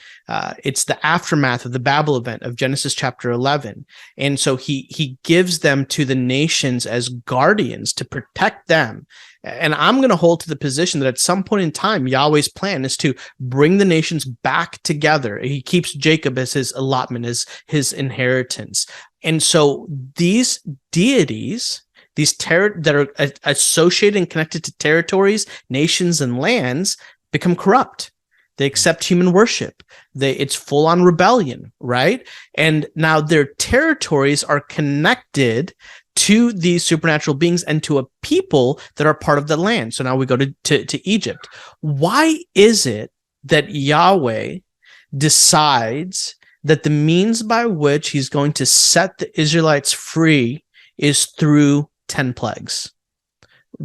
it's the aftermath of the Babel event of Genesis chapter 11. And so he gives them to the nations as guardians to protect them. And I'm going to hold to the position that at some point in time, Yahweh's plan is to bring the nations back together. He keeps Jacob as his allotment, as his inheritance. And so these deities, that are associated and connected to territories, nations, and lands, become corrupt. They accept human worship. It's full-on rebellion, right? And now their territories are connected to these supernatural beings and to a people that are part of the land. So now we go to Egypt. Why is it that Yahweh decides that the means by which he's going to set the Israelites free is through 10 plagues?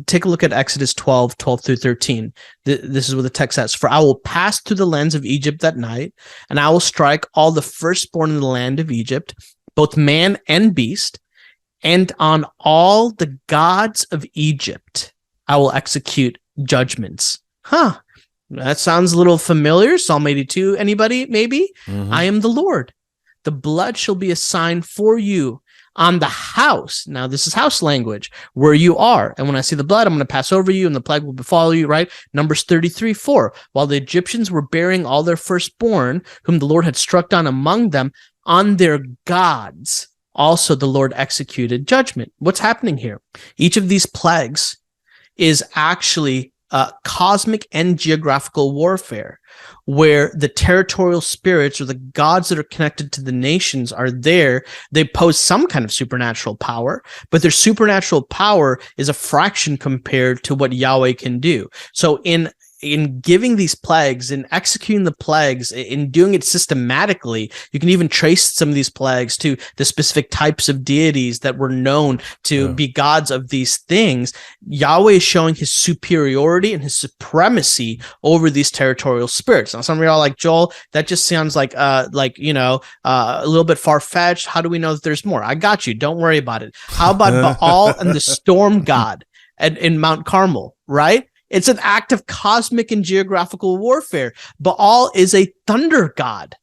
Take a look at Exodus 12-13. This is what the text says. For I will pass through the lands of Egypt that night, and I will strike all the firstborn in the land of Egypt, both man and beast, and on all the gods of Egypt I will execute judgments. That sounds a little familiar. Psalm 82, anybody? Maybe? Mm-hmm. I am the Lord. The blood shall be a sign for you on the house. Now, this is house language, where you are. And when I see the blood, I'm going to pass over you, and the plague will befall you, right? Numbers 33:4. While the Egyptians were bearing all their firstborn, whom the Lord had struck down among them, on their gods, also the Lord executed judgment. What's happening here? Each of these plagues is actually cosmic and geographical warfare, where the territorial spirits, or the gods that are connected to the nations, are there. They pose some kind of supernatural power, but their supernatural power is a fraction compared to what Yahweh can do. So in giving these plagues, in executing the plagues, in doing it systematically, you can even trace some of these plagues to the specific types of deities that were known to be gods of these things. Yahweh is showing his superiority and his supremacy over these territorial spirits. Now, some of y'all are like, Joel, that just sounds like a little bit far-fetched. How do we know that there's more? I got you. Don't worry about it. How about Baal and the storm god in Mount Carmel, right? It's an act of cosmic and geographical warfare. Baal is a thunder god.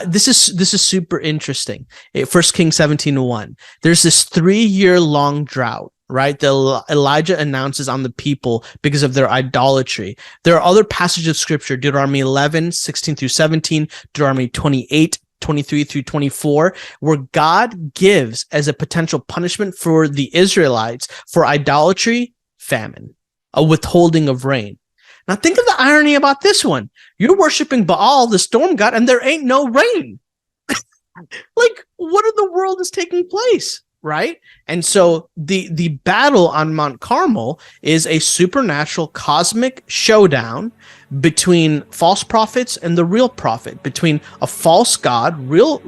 This is super interesting. 1 Kings 17:1. There's this 3-year long drought, right? Elijah announces on the people because of their idolatry. There are other passages of scripture, Deuteronomy 11:16-17, Deuteronomy 28:23-24, where God gives as a potential punishment for the Israelites for idolatry, famine, a withholding of rain. Now think of the irony about this one. You're worshiping Baal, the storm god, and there ain't no rain. Like, what in the world is taking place, right? And so the battle on Mount Carmel is a supernatural cosmic showdown between false prophets and the real prophet, between a false god, real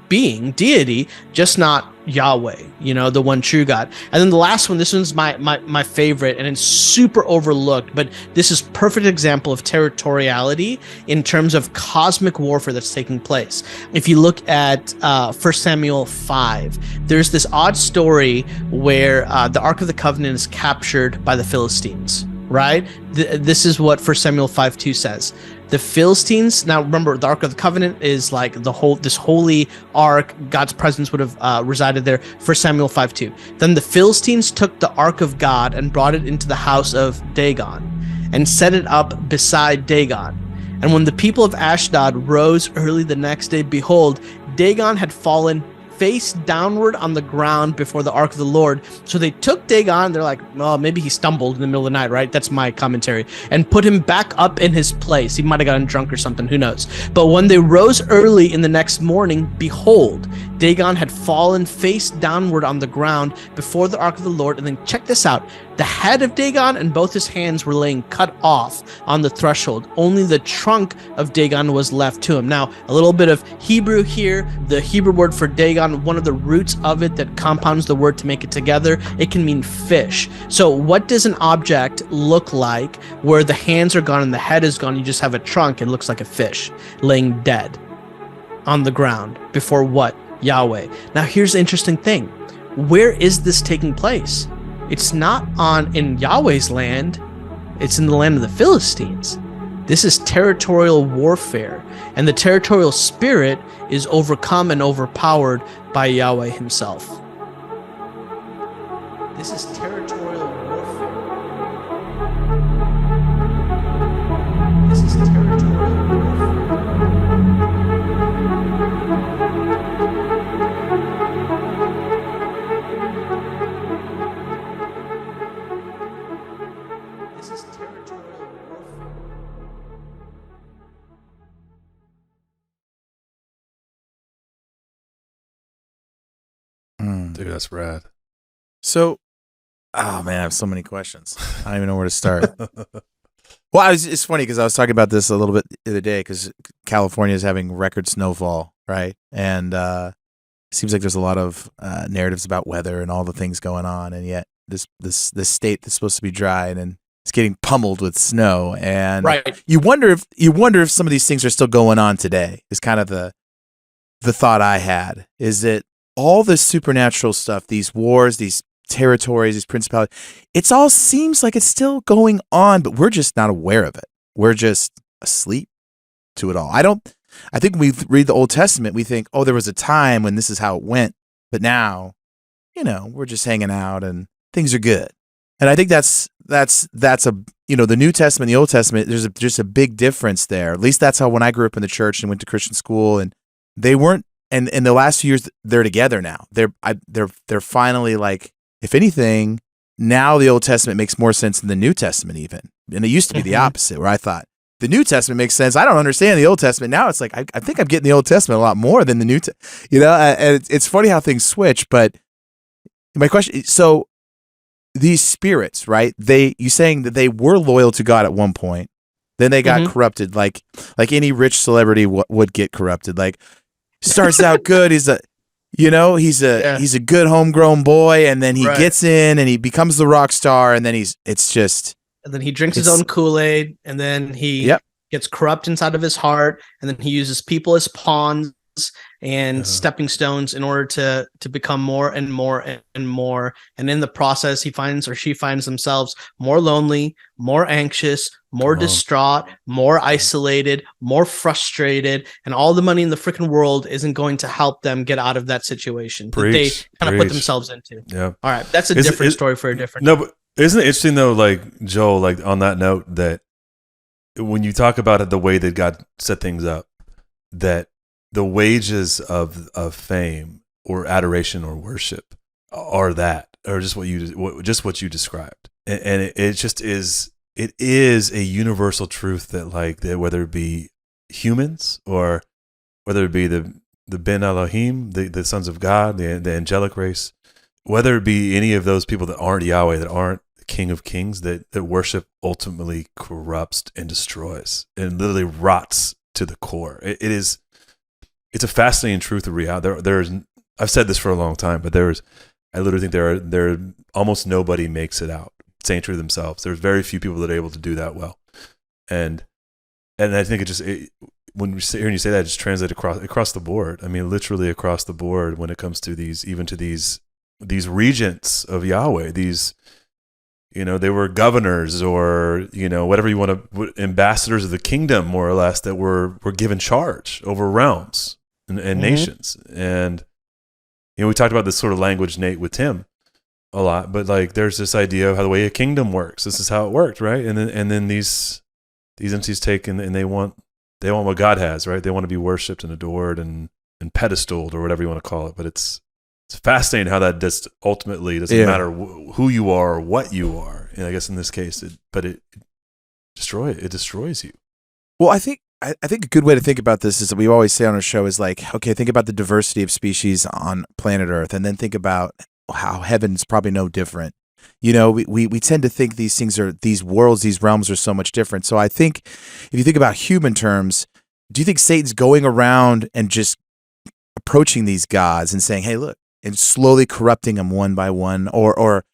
being, deity, just not Yahweh, the one true God. And then the last one, this one's my favorite, and it's super overlooked, but this is perfect example of territoriality in terms of cosmic warfare that's taking place. If you look at 1 Samuel 5, there's this odd story where the Ark of the Covenant is captured by the Philistines, right? This is what 1 Samuel 5:2 says. The Philistines, now remember, the Ark of the Covenant is like this holy ark. God's presence would have resided there. 1 Samuel 5:2. Then the Philistines took the Ark of God and brought it into the house of Dagon and set it up beside Dagon. And when the people of Ashdod rose early the next day, behold, Dagon had fallen face downward on the ground before the ark of the Lord. So they took Dagon, they're like, well, maybe he stumbled in the middle of the night, right? That's my commentary. And put him back up in his place. He might have gotten drunk or something, who knows? But when they rose early in the next morning, behold, Dagon had fallen face downward on the ground before the ark of the Lord. And then check this out. The head of Dagon and both his hands were laying cut off on the threshold. Only the trunk of Dagon was left to him. Now, a little bit of Hebrew here. The Hebrew word for Dagon on one of the roots of it that compounds the word to make it together, it can mean fish. So what does an object look like where the hands are gone and the head is gone? You just have a trunk and it looks like a fish laying dead on the ground before what? Yahweh. Now here's the interesting thing. Where is this taking place? It's not in Yahweh's land. It's in the land of the Philistines. This is territorial warfare, and the territorial spirit is overcome and overpowered by Yahweh himself. This is territorial warfare. This is territorial warfare. This is territorial warfare. Dude, that's rad. So, oh man, I have so many questions. I don't even know where to start. Well, it's funny because I was talking about this a little bit the other day because California is having record snowfall, right? And it seems like there's a lot of narratives about weather and all the things going on, and yet this state that's supposed to be dry and it's getting pummeled with snow. And Right. you wonder if some of these things are still going on today. Is kind of the thought I had. Is that all this supernatural stuff, these wars, these territories, these principalities, it all seems like it's still going on, but we're just not aware of it. We're just asleep to it all. I think when we read the Old Testament, we think, oh, there was a time when this is how it went, but now, we're just hanging out and things are good. And I think that's a, the New Testament, the Old Testament, there's just a big difference there. At least that's how when I grew up in the church and went to Christian school, and they weren't. And in the last few years, they're together now. They're finally like, if anything, now the Old Testament makes more sense than the New Testament even. And it used to be the opposite, where I thought the New Testament makes sense. I don't understand the Old Testament. Now it's like I think I'm getting the Old Testament a lot more than the New Testament. And it's funny how things switch. But my question, so these spirits, right? You saying that they were loyal to God at one point, then they got corrupted, like any rich celebrity would get corrupted, like. Starts out good. He's a good homegrown boy, and then he gets in and he becomes the rock star, and then and then he drinks his own Kool-Aid, and then he gets corrupt inside of his heart, and then he uses people as pawns and stepping stones in order to become more and more and more. And in the process, he finds or she finds themselves more lonely, more anxious, more distraught, more isolated, more frustrated, and all the money in the freaking world isn't going to help them get out of that situation that they kind of put themselves into. Yeah. All right. That's a different story for a different No, but isn't it interesting though, like Joel, like on that note, that when you talk about it, the way that God set things up, that the wages of fame or adoration or worship are that, or just what you described, and it just is. It is a universal truth that, like, that whether it be humans or whether it be the Ben Elohim, the sons of God, the angelic race, whether it be any of those people that aren't Yahweh, that aren't the King of Kings, that worship ultimately corrupts and destroys and literally rots to the core. It's a fascinating truth of reality. There's I've said this for a long time, but I literally think there almost nobody makes it out staying true to themselves. There's very few people that are able to do that well, and I think when you say that, it just translates across the board. I mean, literally across the board when it comes to these regents of Yahweh. These, they were governors or whatever you want to, ambassadors of the kingdom, more or less, that were given charge over realms and nations. And we talked about this sort of language, Nate, with Tim a lot, but like there's this idea of how the way a kingdom works. This is how it worked, right? And then these entities take and they want what God has, right? They want to be worshipped and adored and pedestaled or whatever you want to call it. But it's fascinating how that just ultimately doesn't matter who you are or what you are. And I guess in this case, it destroys you. Well, I think a good way to think about this is that we always say on our show is like, okay, think about the diversity of species on planet Earth, and then think about how heaven's probably no different. We tend to think these worlds, these realms are so much different. So I think if you think about human terms, do you think Satan's going around and just approaching these gods and saying, "Hey, look," and slowly corrupting them one by one, or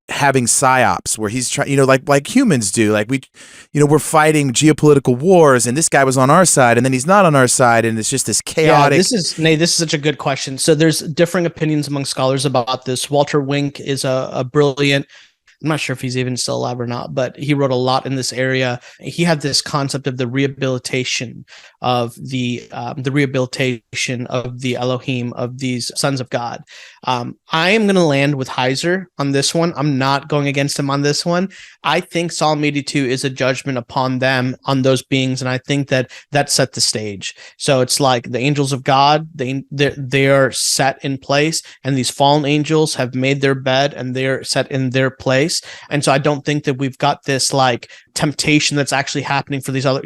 having psyops where he's trying, like humans do, like we're fighting geopolitical wars, and this guy was on our side, and then he's not on our side, and it's just this chaotic. Yeah, this is such a good question. So there's differing opinions among scholars about this. Walter Wink is a brilliant. I'm not sure if he's even still alive or not, but he wrote a lot in this area. He had this concept of the rehabilitation of the rehabilitation of the Elohim, of these sons of God. I am going to land with Heiser on this one. I'm not going against him on this one. I think Psalm 82 is a judgment upon them, on those beings, and I think that set the stage. So it's like the angels of God, they are set in place, and these fallen angels have made their bed, and they're set in their place. And so I don't think that we've got this like temptation that's actually happening for these other,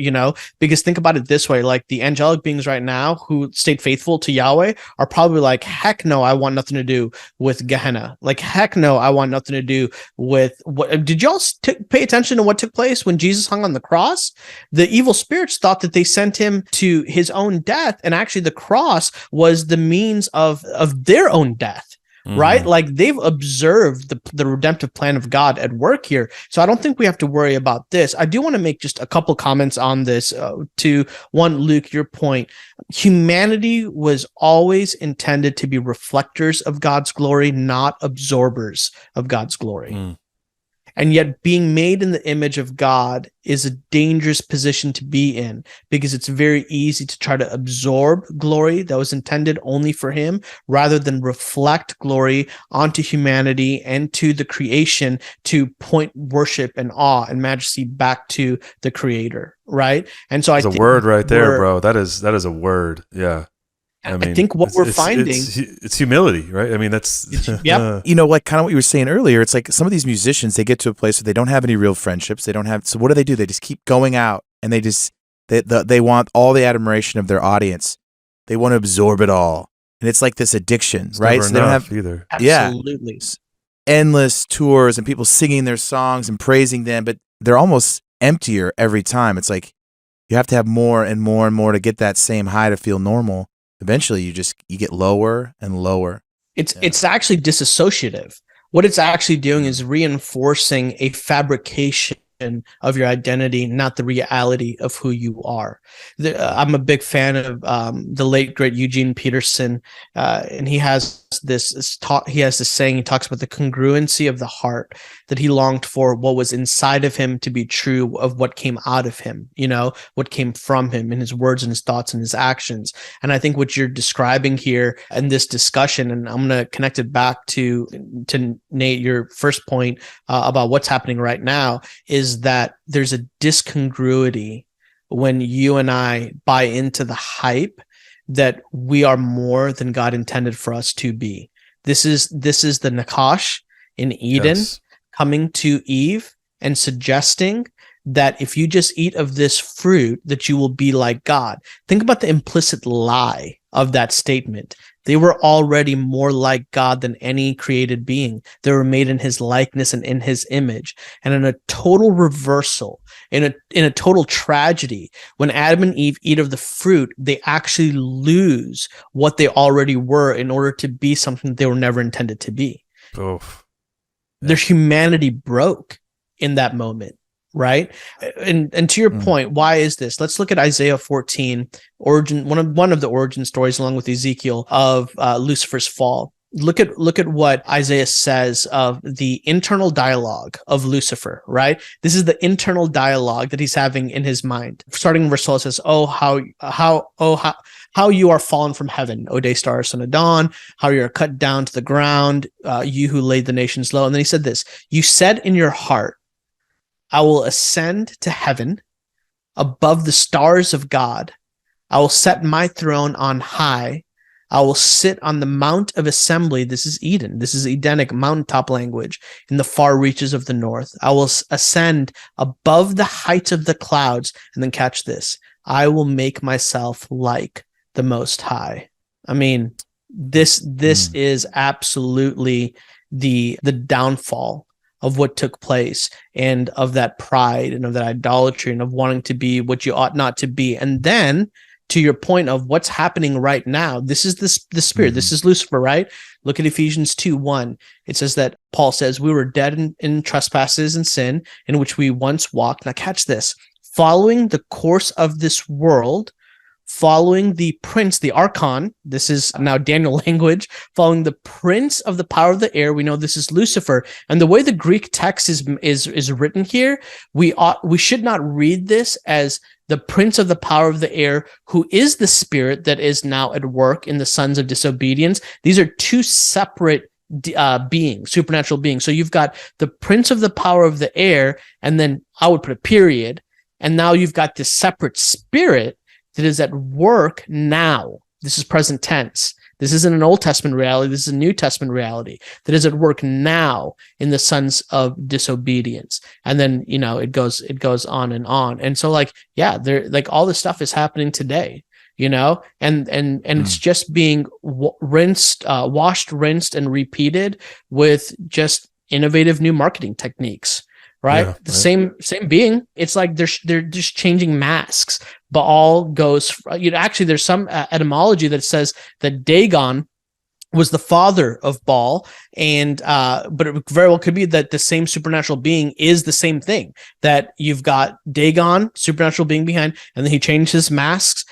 because think about it this way, like the angelic beings right now who stayed faithful to Yahweh are probably like, heck no, I want nothing to do with Gehenna. Like, heck no, I want nothing to do with what. Did y'all pay attention to what took place when Jesus hung on the cross? The evil spirits thought that they sent him to his own death, and actually the cross was the means of their own death. Right? Like they've observed the redemptive plan of God at work here. So I don't think we have to worry about this. I do want to make just a couple comments on this. To one, Luke, your point, humanity was always intended to be reflectors of God's glory, not absorbers of God's glory. And yet being made in the image of God is a dangerous position to be in, because it's very easy to try to absorb glory that was intended only for him, rather than reflect glory onto humanity and to the creation, to point worship and awe and majesty back to the creator. Right. And so That's a word right there, bro. That is a word. Yeah. I think what we're finding, it's humility, right? I mean, that's yeah. Like kind of what you were saying earlier. It's like some of these musicians, they get to a place where they don't have any real friendships. They don't have. So what do? They just keep going out, and they want all the admiration of their audience. They want to absorb it all, and it's like this addiction, right? So they don't have either. Absolutely. Endless tours and people singing their songs and praising them, but they're almost emptier every time. It's like you have to have more and more and more to get that same high to feel normal. Eventually, you get lower and lower. It's actually disassociative. What it's actually doing is reinforcing a fabrication of your identity, not the reality of who you are. I'm a big fan of the late great Eugene Peterson, and he has this saying. He talks about the congruency of the heart, that he longed for what was inside of him to be true of what came out of him, what came from him in his words and his thoughts and his actions. And I think what you're describing here in this discussion, and I'm going to connect it back to Nate, your first point about what's happening right now, is that there's a discongruity when you and I buy into the hype that we are more than God intended for us to be. This is the Nakash in Eden, yes, coming to Eve and suggesting that if you just eat of this fruit, that you will be like God. Think about the implicit lie of that statement. They were already more like God than any created being. They were made in his likeness and in his image. And in a total reversal, in a total tragedy, when Adam and Eve eat of the fruit, they actually lose what they already were in order to be something they were never intended to be. Oof. Their humanity broke in that moment. Right. And to your point, why is this? Let's look at Isaiah 14, one of the origin stories, along with Ezekiel, of Lucifer's fall. Look at what Isaiah says of the internal dialogue of Lucifer, right? This is the internal dialogue that he's having in his mind. Starting in verse 12, it says, how you are fallen from heaven, O day star, son of dawn, how you are cut down to the ground, you who laid the nations low. And then he said this, you said in your heart, I will ascend to heaven above the stars of God. I will set my throne on high. I will sit on the mount of assembly. This is Eden. This is Edenic mountaintop language in the far reaches of the north. I will ascend above the heights of the clouds. And then catch this. I will make myself like the Most High. I mean, this is absolutely the downfall of what took place, and of that pride and of that idolatry and of wanting to be what you ought not to be. And then to your point of what's happening right now, this is the spirit. This is Lucifer, right? Look at Ephesians 2:1. It says that Paul says we were dead in trespasses and sin in which we once walked. Now catch this. Following the course of this world, following the prince, the archon, this is now Daniel language, following the prince of the power of the air, we know this is Lucifer. And the way the Greek text is written here, we should not read this as the prince of the power of the air, who is the spirit that is now at work in the sons of disobedience. These are two separate beings, supernatural beings. So you've got the prince of the power of the air, and then I would put a period, and now you've got this separate spirit that is at work now. This is present tense. This isn't an Old Testament reality. This is a New Testament reality that is at work now in the sons of disobedience. And then, it goes on and on. And so all this stuff is happening today, and it's just being washed, rinsed, and repeated with just innovative new marketing techniques. Right? Yeah, the same being. It's like they're just changing masks, but all goes, actually there's some etymology that says that Dagon was the father of Baal, and but it very well could be that the same supernatural being is the same thing, that you've got Dagon, supernatural being behind, and then he changed his mask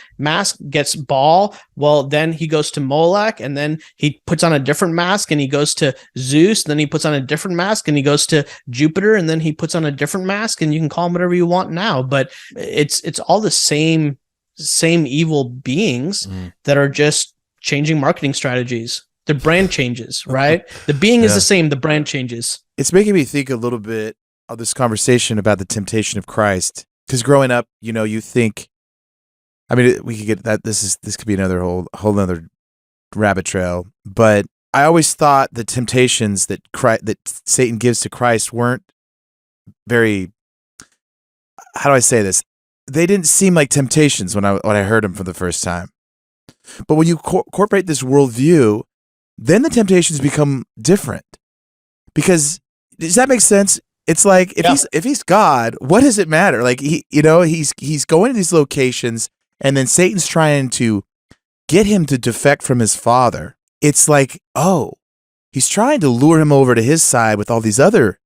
gets Baal, well then he goes to Molech, and then he puts on a different mask and he goes to Zeus, then he puts on a different mask and he goes to Jupiter, and then he puts on a different mask, and you can call him whatever you want now, but it's all the same evil beings that are just changing marketing strategies. The brand changes, right? The being is the same, the brand changes. It's making me think a little bit of this conversation about the temptation of Christ. Because growing up, you think, we could get that. This could be another whole other rabbit trail. But I always thought the temptations that Satan gives to Christ weren't very. How do I say this? They didn't seem like temptations when I heard them for the first time. But when you incorporate this worldview, then the temptations become different. Because does that make sense? It's like if he's God, what does it matter? Like he's going to these locations, and then Satan's trying to get him to defect from his father. It's like, he's trying to lure him over to his side with all these other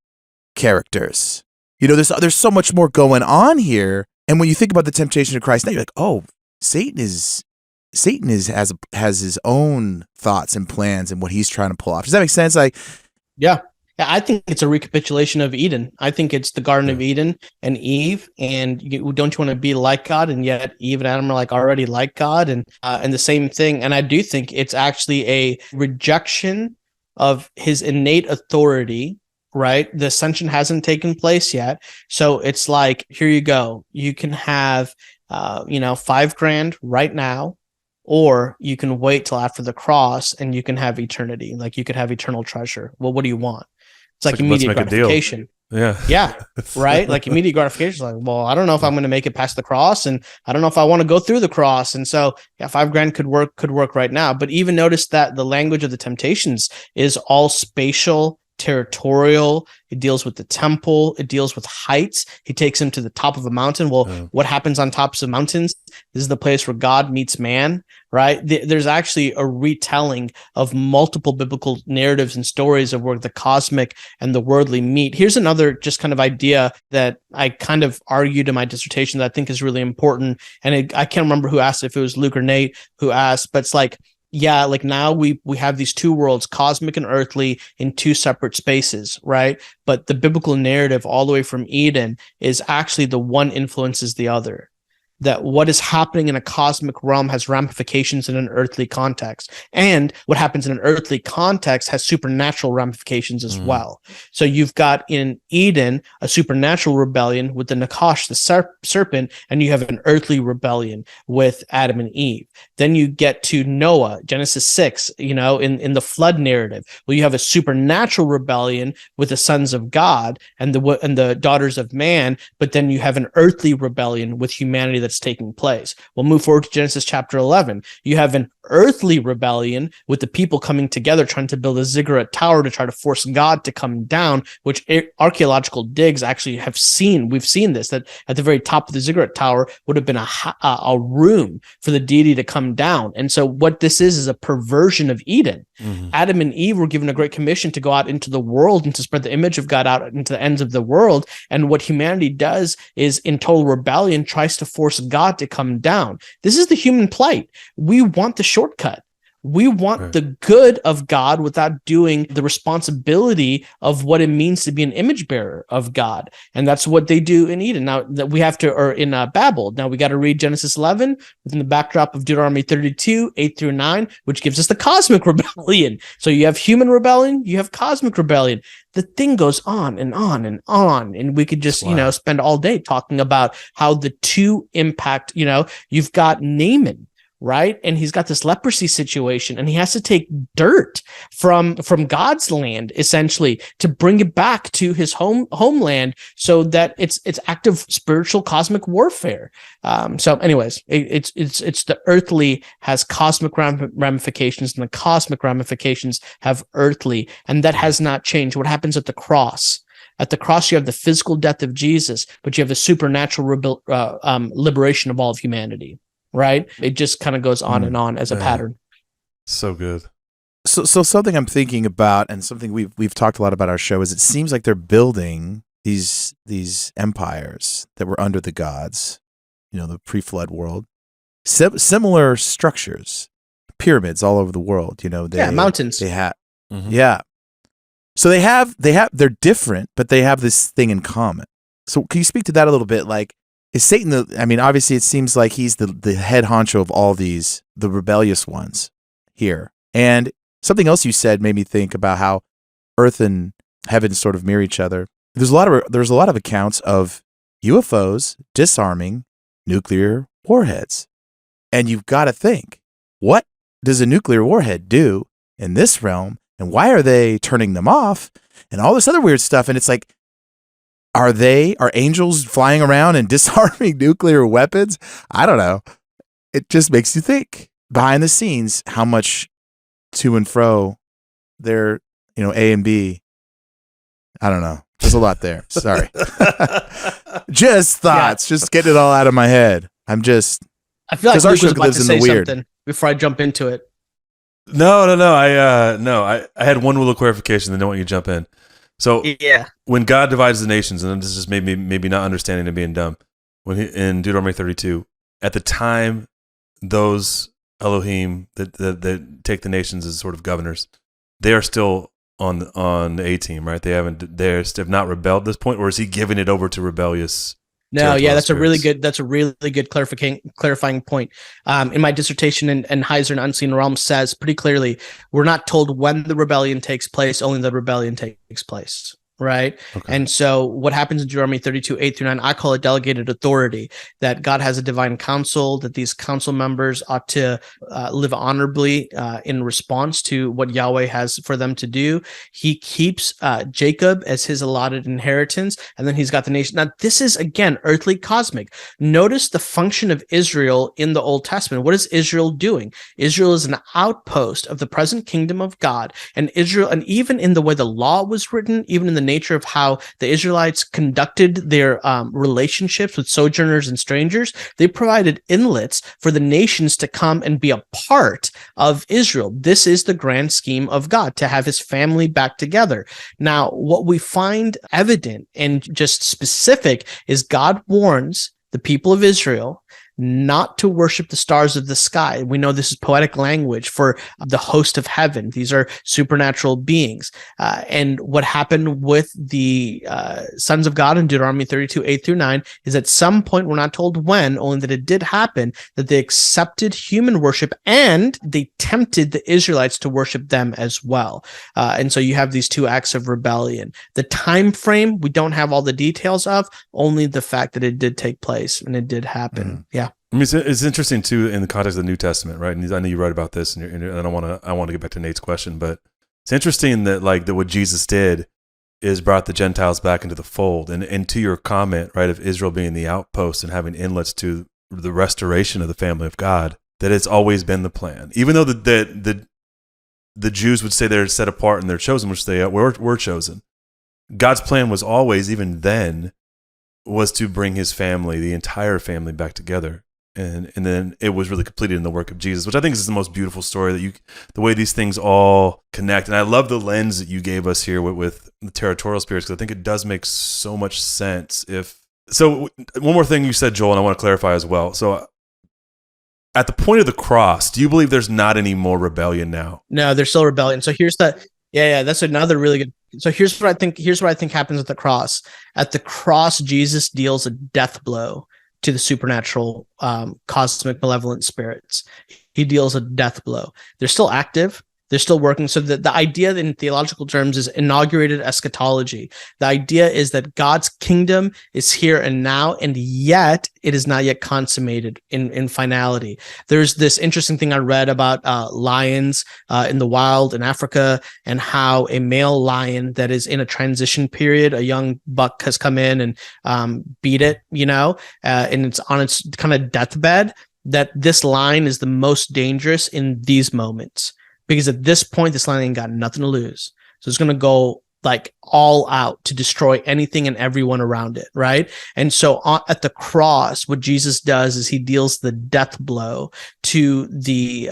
characters. There's so much more going on here. And when you think about the temptation of Christ, now you're like, Satan has his own thoughts and plans and what he's trying to pull off. Does that make sense? Yeah, I think it's a recapitulation of Eden. I think it's the Garden of Eden and Eve. And don't you want to be like God? And yet Eve and Adam are already like God, and the same thing. And I do think it's actually a rejection of his innate authority. Right, the ascension hasn't taken place yet, so it's like, here you go. You can have $5,000 right now, or you can wait till after the cross and you can have eternity. Like you could have eternal treasure. Well, what do you want? It's like immediate gratification. Yeah. Right. Like immediate gratification. Like, well, I don't know if I'm going to make it past the cross, and I don't know if I want to go through the cross. And so, $5,000 could work right now. But even notice that the language of the temptations is all spatial, territorial. It deals with the temple. It deals with heights. He takes him to the top of a mountain. Well, what happens on tops of mountains? This is the place where God meets man, right? There's actually a retelling of multiple biblical narratives and stories of where the cosmic and the worldly meet. Here's another just kind of idea that I kind of argued in my dissertation that I think is really important. And I can't remember who asked, if it was Luke or Nate who asked, but it's like, now we have these two worlds, cosmic and earthly, in two separate spaces, right? But the biblical narrative all the way from Eden is actually the one influences the other. That what is happening in a cosmic realm has ramifications in an earthly context. And what happens in an earthly context has supernatural ramifications as well. So you've got in Eden a supernatural rebellion with the Nakash, the serpent, and you have an earthly rebellion with Adam and Eve. Then you get to Noah, Genesis 6, in the flood narrative. Well, you have a supernatural rebellion with the sons of God and the daughters of man, but then you have an earthly rebellion with humanity that's that's taking place. We'll move forward to Genesis chapter 11. You have an earthly rebellion with the people coming together trying to build a ziggurat tower to try to force God to come down, which archaeological digs actually have seen. We've seen this, that at the very top of the ziggurat tower would have been a room for the deity to come down. And so what this is a perversion of Eden. Mm-hmm. Adam and Eve were given a great commission to go out into the world and to spread the image of God out into the ends of the world. And what humanity does is, in total rebellion, tries to force God to come down. This is the human plight. We want the shortcut. We want the good of God without doing the responsibility of what it means to be an image bearer of God. And that's what they do in Eden. Now that we have to, or in Babel. Now we got to read Genesis 11 within the backdrop of Deuteronomy 32, 8-9, which gives us the cosmic rebellion. So you have human rebellion, you have cosmic rebellion. The thing goes on and on and on. And we could just, spend all day talking about how the two impact, you've got Naaman, right? And he's got this leprosy situation, and he has to take dirt from God's land, essentially, to bring it back to his homeland, so that it's active spiritual cosmic warfare. So anyways, it's the earthly has cosmic ramifications, and the cosmic ramifications have earthly, and that has not changed. What happens at the cross? At the cross, you have the physical death of Jesus, but you have the supernatural liberation of all of humanity. Right? It just kind of goes on and on as a pattern. So good. So something I'm thinking about, and something we've talked a lot about our show, is it seems like they're building these empires that were under the gods, the pre-flood world, similar structures, pyramids all over the world. Mountains. They have, So they're different, but they have this thing in common. So can you speak to that a little bit? Like, is Satan obviously it seems like he's the head honcho of all these, the rebellious ones here. And something else you said made me think about how earth and heaven sort of mirror each other. There's a lot of accounts of UFOs disarming nuclear warheads. And you've got to think, what does a nuclear warhead do in this realm? And why are they turning them off? And all this other weird stuff. And it's like, are angels flying around and disarming nuclear weapons? I don't know. It just makes you think behind the scenes how much to and fro they're, A and B. I don't know. There's a lot there. Sorry. Just thoughts. Just getting it all out of my head. I feel like Luke was about to say something before I jump into it. No. I had one little clarification, then I want you to jump in. So when God divides the nations, and this is maybe not understanding and being dumb, in Deuteronomy 32, at the time, those Elohim that take the nations as sort of governors, they are still on the A team, right? They have not rebelled at this point, or is he giving it over to rebellious? No, that's a really good clarifying point. In my dissertation, and Heiser and Unseen Realms says pretty clearly, we're not told when the rebellion takes place, only the rebellion takes place. Right. Okay. And so what happens in Deuteronomy 32, 8-9, I call it delegated authority, that God has a divine council, that these council members ought to live honorably in response to what Yahweh has for them to do. He keeps Jacob as his allotted inheritance, and then he's got the nation. Now, this is, again, earthly cosmic. Notice the function of Israel in the Old Testament. What is Israel doing? Israel is an outpost of the present kingdom of God, and Israel, and even in the way the law was written, even in the nature of how the Israelites conducted their relationships with sojourners and strangers, they provided inlets for the nations to come and be a part of Israel. This is the grand scheme of God, to have his family back together. Now, what we find evident and just specific is God warns the people of Israel not to worship the stars of the sky. We know this is poetic language for the host of heaven. These are supernatural beings. And what happened with the sons of God in Deuteronomy 32, 8-9 is at some point, we're not told when, only that it did happen, that they accepted human worship and they tempted the Israelites to worship them as well. And so you have these two acts of rebellion. The time frame, we don't have all the details of, only the fact that it did take place and it did happen. Mm-hmm. Yeah. I mean, it's interesting too in the context of the New Testament, right? And I know you write about this, and I want to get back to Nate's question, but it's interesting that that what Jesus did is brought the Gentiles back into the fold, and to your comment, right, of Israel being the outpost and having inlets to the restoration of the family of God, that it's always been the plan. Even though the Jews would say they're set apart and they're chosen, which they were chosen, God's plan was always, even then, was to bring his family, the entire family, back together. And then it was really completed in the work of Jesus, which I think is the most beautiful story, the way these things all connect. And I love the lens that you gave us here with the Territorial Spirits, because I think it does make so much sense. So one more thing you said, Joel, and I want to clarify as well. So at the point of the cross, do you believe there's not any more rebellion now? No, there's still rebellion. So here's that's another really good. So here's what I think happens at the cross. At the cross, Jesus deals a death blow to the supernatural, cosmic malevolent spirits. He deals a death blow. They're still active. They're still working. So the idea in theological terms is inaugurated eschatology. The idea is that God's kingdom is here and now, and yet it is not yet consummated in finality. There's this interesting thing I read about lions in the wild in Africa, and how a male lion that is in a transition period, a young buck has come in and beat it, and it's on its kind of deathbed, that this lion is the most dangerous in these moments. Because at this point, this lion ain't got nothing to lose. So it's going to go like all out to destroy anything and everyone around it, right? And so at the cross, what Jesus does is he deals the death blow to the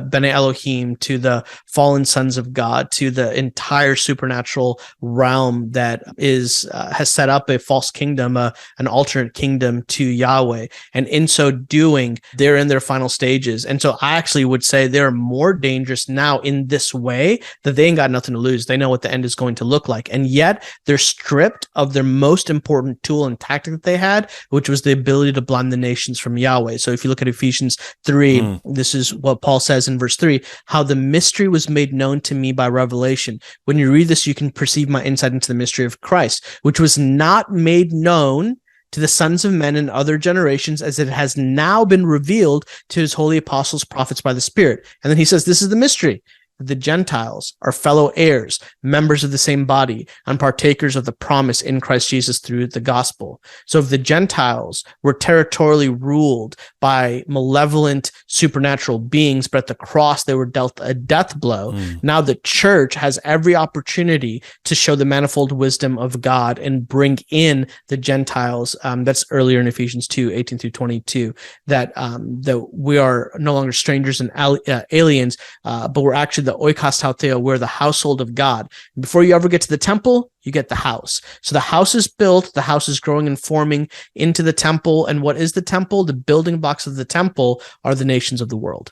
Bene Elohim, to the fallen sons of God, to the entire supernatural realm that has set up a false kingdom, an alternate kingdom to Yahweh. And in so doing, they're in their final stages. And so I actually would say they're more dangerous now in this way, that they ain't got nothing to lose. They know what the end is going to look like. And yet they're stripped of their most important tool and tactic that they had, which was the ability to blind the nations from Yahweh. So if you look at Ephesians 3, this is what Paul says in verse 3, how the mystery was made known to me by revelation. When you read this, you can perceive my insight into the mystery of Christ, which was not made known to the sons of men in other generations, as it has now been revealed to his holy apostles, prophets by the Spirit. And then he says, this is the mystery. The Gentiles are fellow heirs, members of the same body, and partakers of the promise in Christ Jesus through the gospel. So if the Gentiles were territorially ruled by malevolent supernatural beings, but at the cross they were dealt a death blow, now the church has every opportunity to show the manifold wisdom of God and bring in the Gentiles. That's earlier in Ephesians 2:18 through 22, that we are no longer strangers and aliens, but we're actually the oikos tautheo, we're the household of God. Before you ever get to the temple, you get the house. So the house is built, the house is growing and forming into the temple. And what is the temple? The building blocks of the temple are the nations of the world.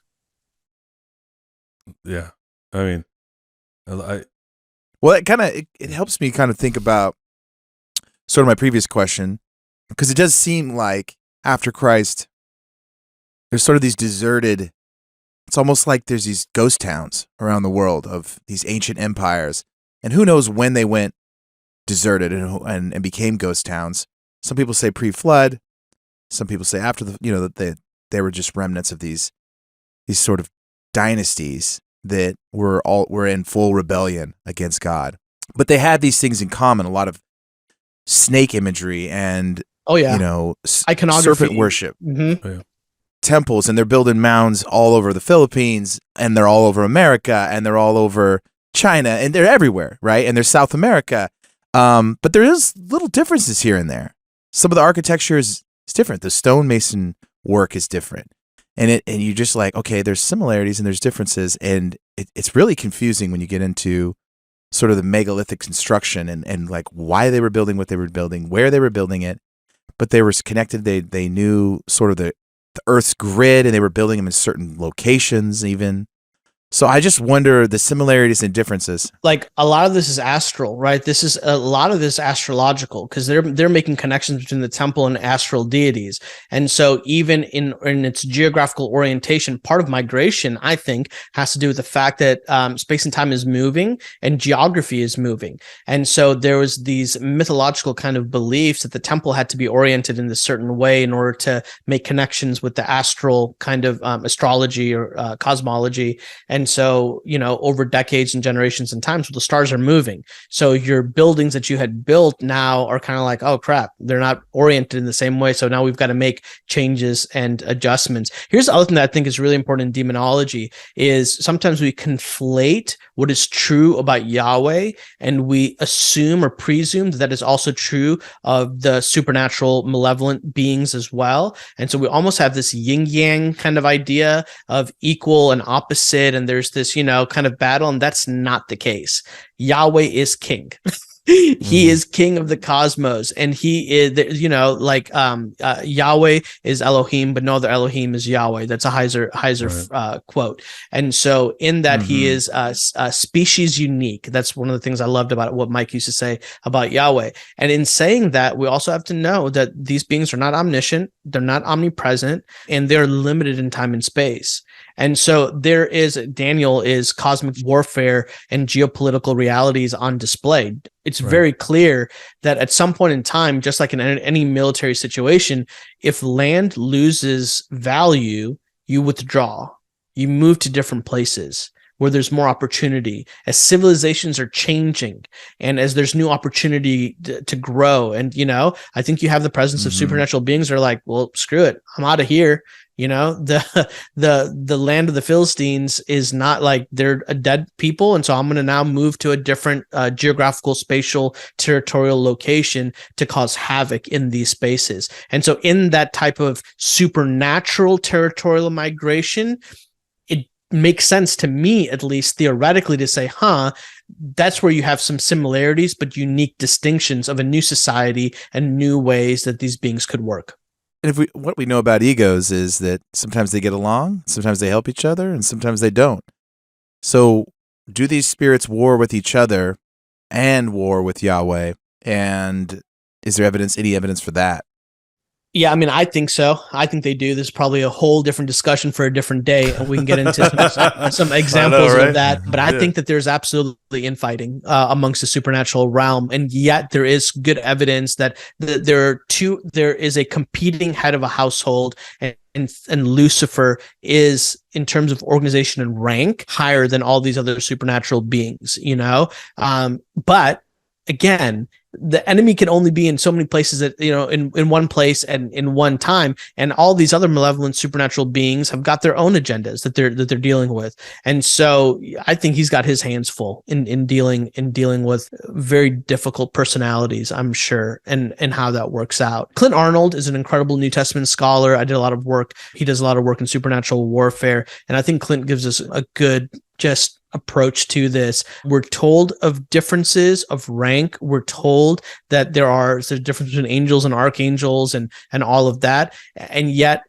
Yeah. I mean, well, it helps me kind of think about sort of my previous question, because it does seem like after Christ, there's sort of these deserted, it's almost like there's these ghost towns around the world of these ancient empires, and who knows when they went deserted and became ghost towns. Some people say pre-flood, some people say after that they were just remnants of these sort of dynasties that were in full rebellion against God. But they had these things in common, a lot of snake imagery and iconography, serpent worship. Mm-hmm. Oh, yeah. Temples, and they're building mounds all over the Philippines, and they're all over America, and they're all over China, and they're everywhere, right? And there's South America. But there is little differences here and there. Some of the architecture is different. The stonemason work is different. And you're just like, okay, there's similarities and there's differences. And it's really confusing when you get into sort of the megalithic construction and like why they were building what they were building, where they were building it. But they were connected. They knew sort of the Earth's grid, and they were building them in certain locations even. So I just wonder the similarities and differences. Like a lot of this is astral, right? A lot of this astrological, because they're making connections between the temple and astral deities. And so even in its geographical orientation, part of migration, I think, has to do with the fact that space and time is moving and geography is moving. And so there was these mythological kind of beliefs that the temple had to be oriented in a certain way in order to make connections with the astral kind of astrology or cosmology. And And so, over decades and generations and times, the stars are moving. So your buildings that you had built now are kind of like, oh crap, they're not oriented in the same way. So now we've got to make changes and adjustments. Here's the other thing that I think is really important in demonology is sometimes we conflate what is true about Yahweh, and we assume or presume that is also true of the supernatural malevolent beings as well. And so we almost have this yin yang kind of idea of equal and opposite, and there's this, kind of battle, and that's not the case. Yahweh is king. He is king of the cosmos, and he is, Yahweh is Elohim, but no other Elohim is Yahweh. That's a Heiser quote. And so in that he is species unique. That's one of the things I loved about what Mike used to say about Yahweh. And in saying that, we also have to know that these beings are not omniscient, they're not omnipresent, and they're limited in time and space. And so Daniel is cosmic warfare and geopolitical realities on display. It's very clear that at some point in time, just like in any military situation, if land loses value, you withdraw, you move to different places where there's more opportunity as civilizations are changing and as there's new opportunity to grow. And, I think you have the presence of supernatural beings that are like, well, screw it, I'm out of here. The land of the Philistines is not like they're a dead people. And so I'm going to now move to a different geographical, spatial, territorial location to cause havoc in these spaces. And so in that type of supernatural territorial migration, it makes sense to me, at least theoretically, to say, that's where you have some similarities, but unique distinctions of a new society and new ways that these beings could work. And what we know about egos is that sometimes they get along, sometimes they help each other, and sometimes they don't. So do these spirits war with each other and war with Yahweh? And is there any evidence for that? Yeah, I think so. I think they do. This is probably a whole different discussion for a different day, and we can get into some examples of that. But I think that there's absolutely infighting amongst the supernatural realm, and yet there is good evidence that there is a competing head of a household, and Lucifer is, in terms of organization and rank, higher than all these other supernatural beings. But again, the enemy can only be in so many places that, in one place and in one time. And all these other malevolent supernatural beings have got their own agendas that they're dealing with. And so I think he's got his hands full in dealing with very difficult personalities, I'm sure, and how that works out. Clint Arnold is an incredible New Testament scholar. I did a lot of work. He does a lot of work in supernatural warfare. And I think Clint gives us a good approach to this. We're told of differences of rank. We're told that there's a difference between angels and archangels and all of that. And yet,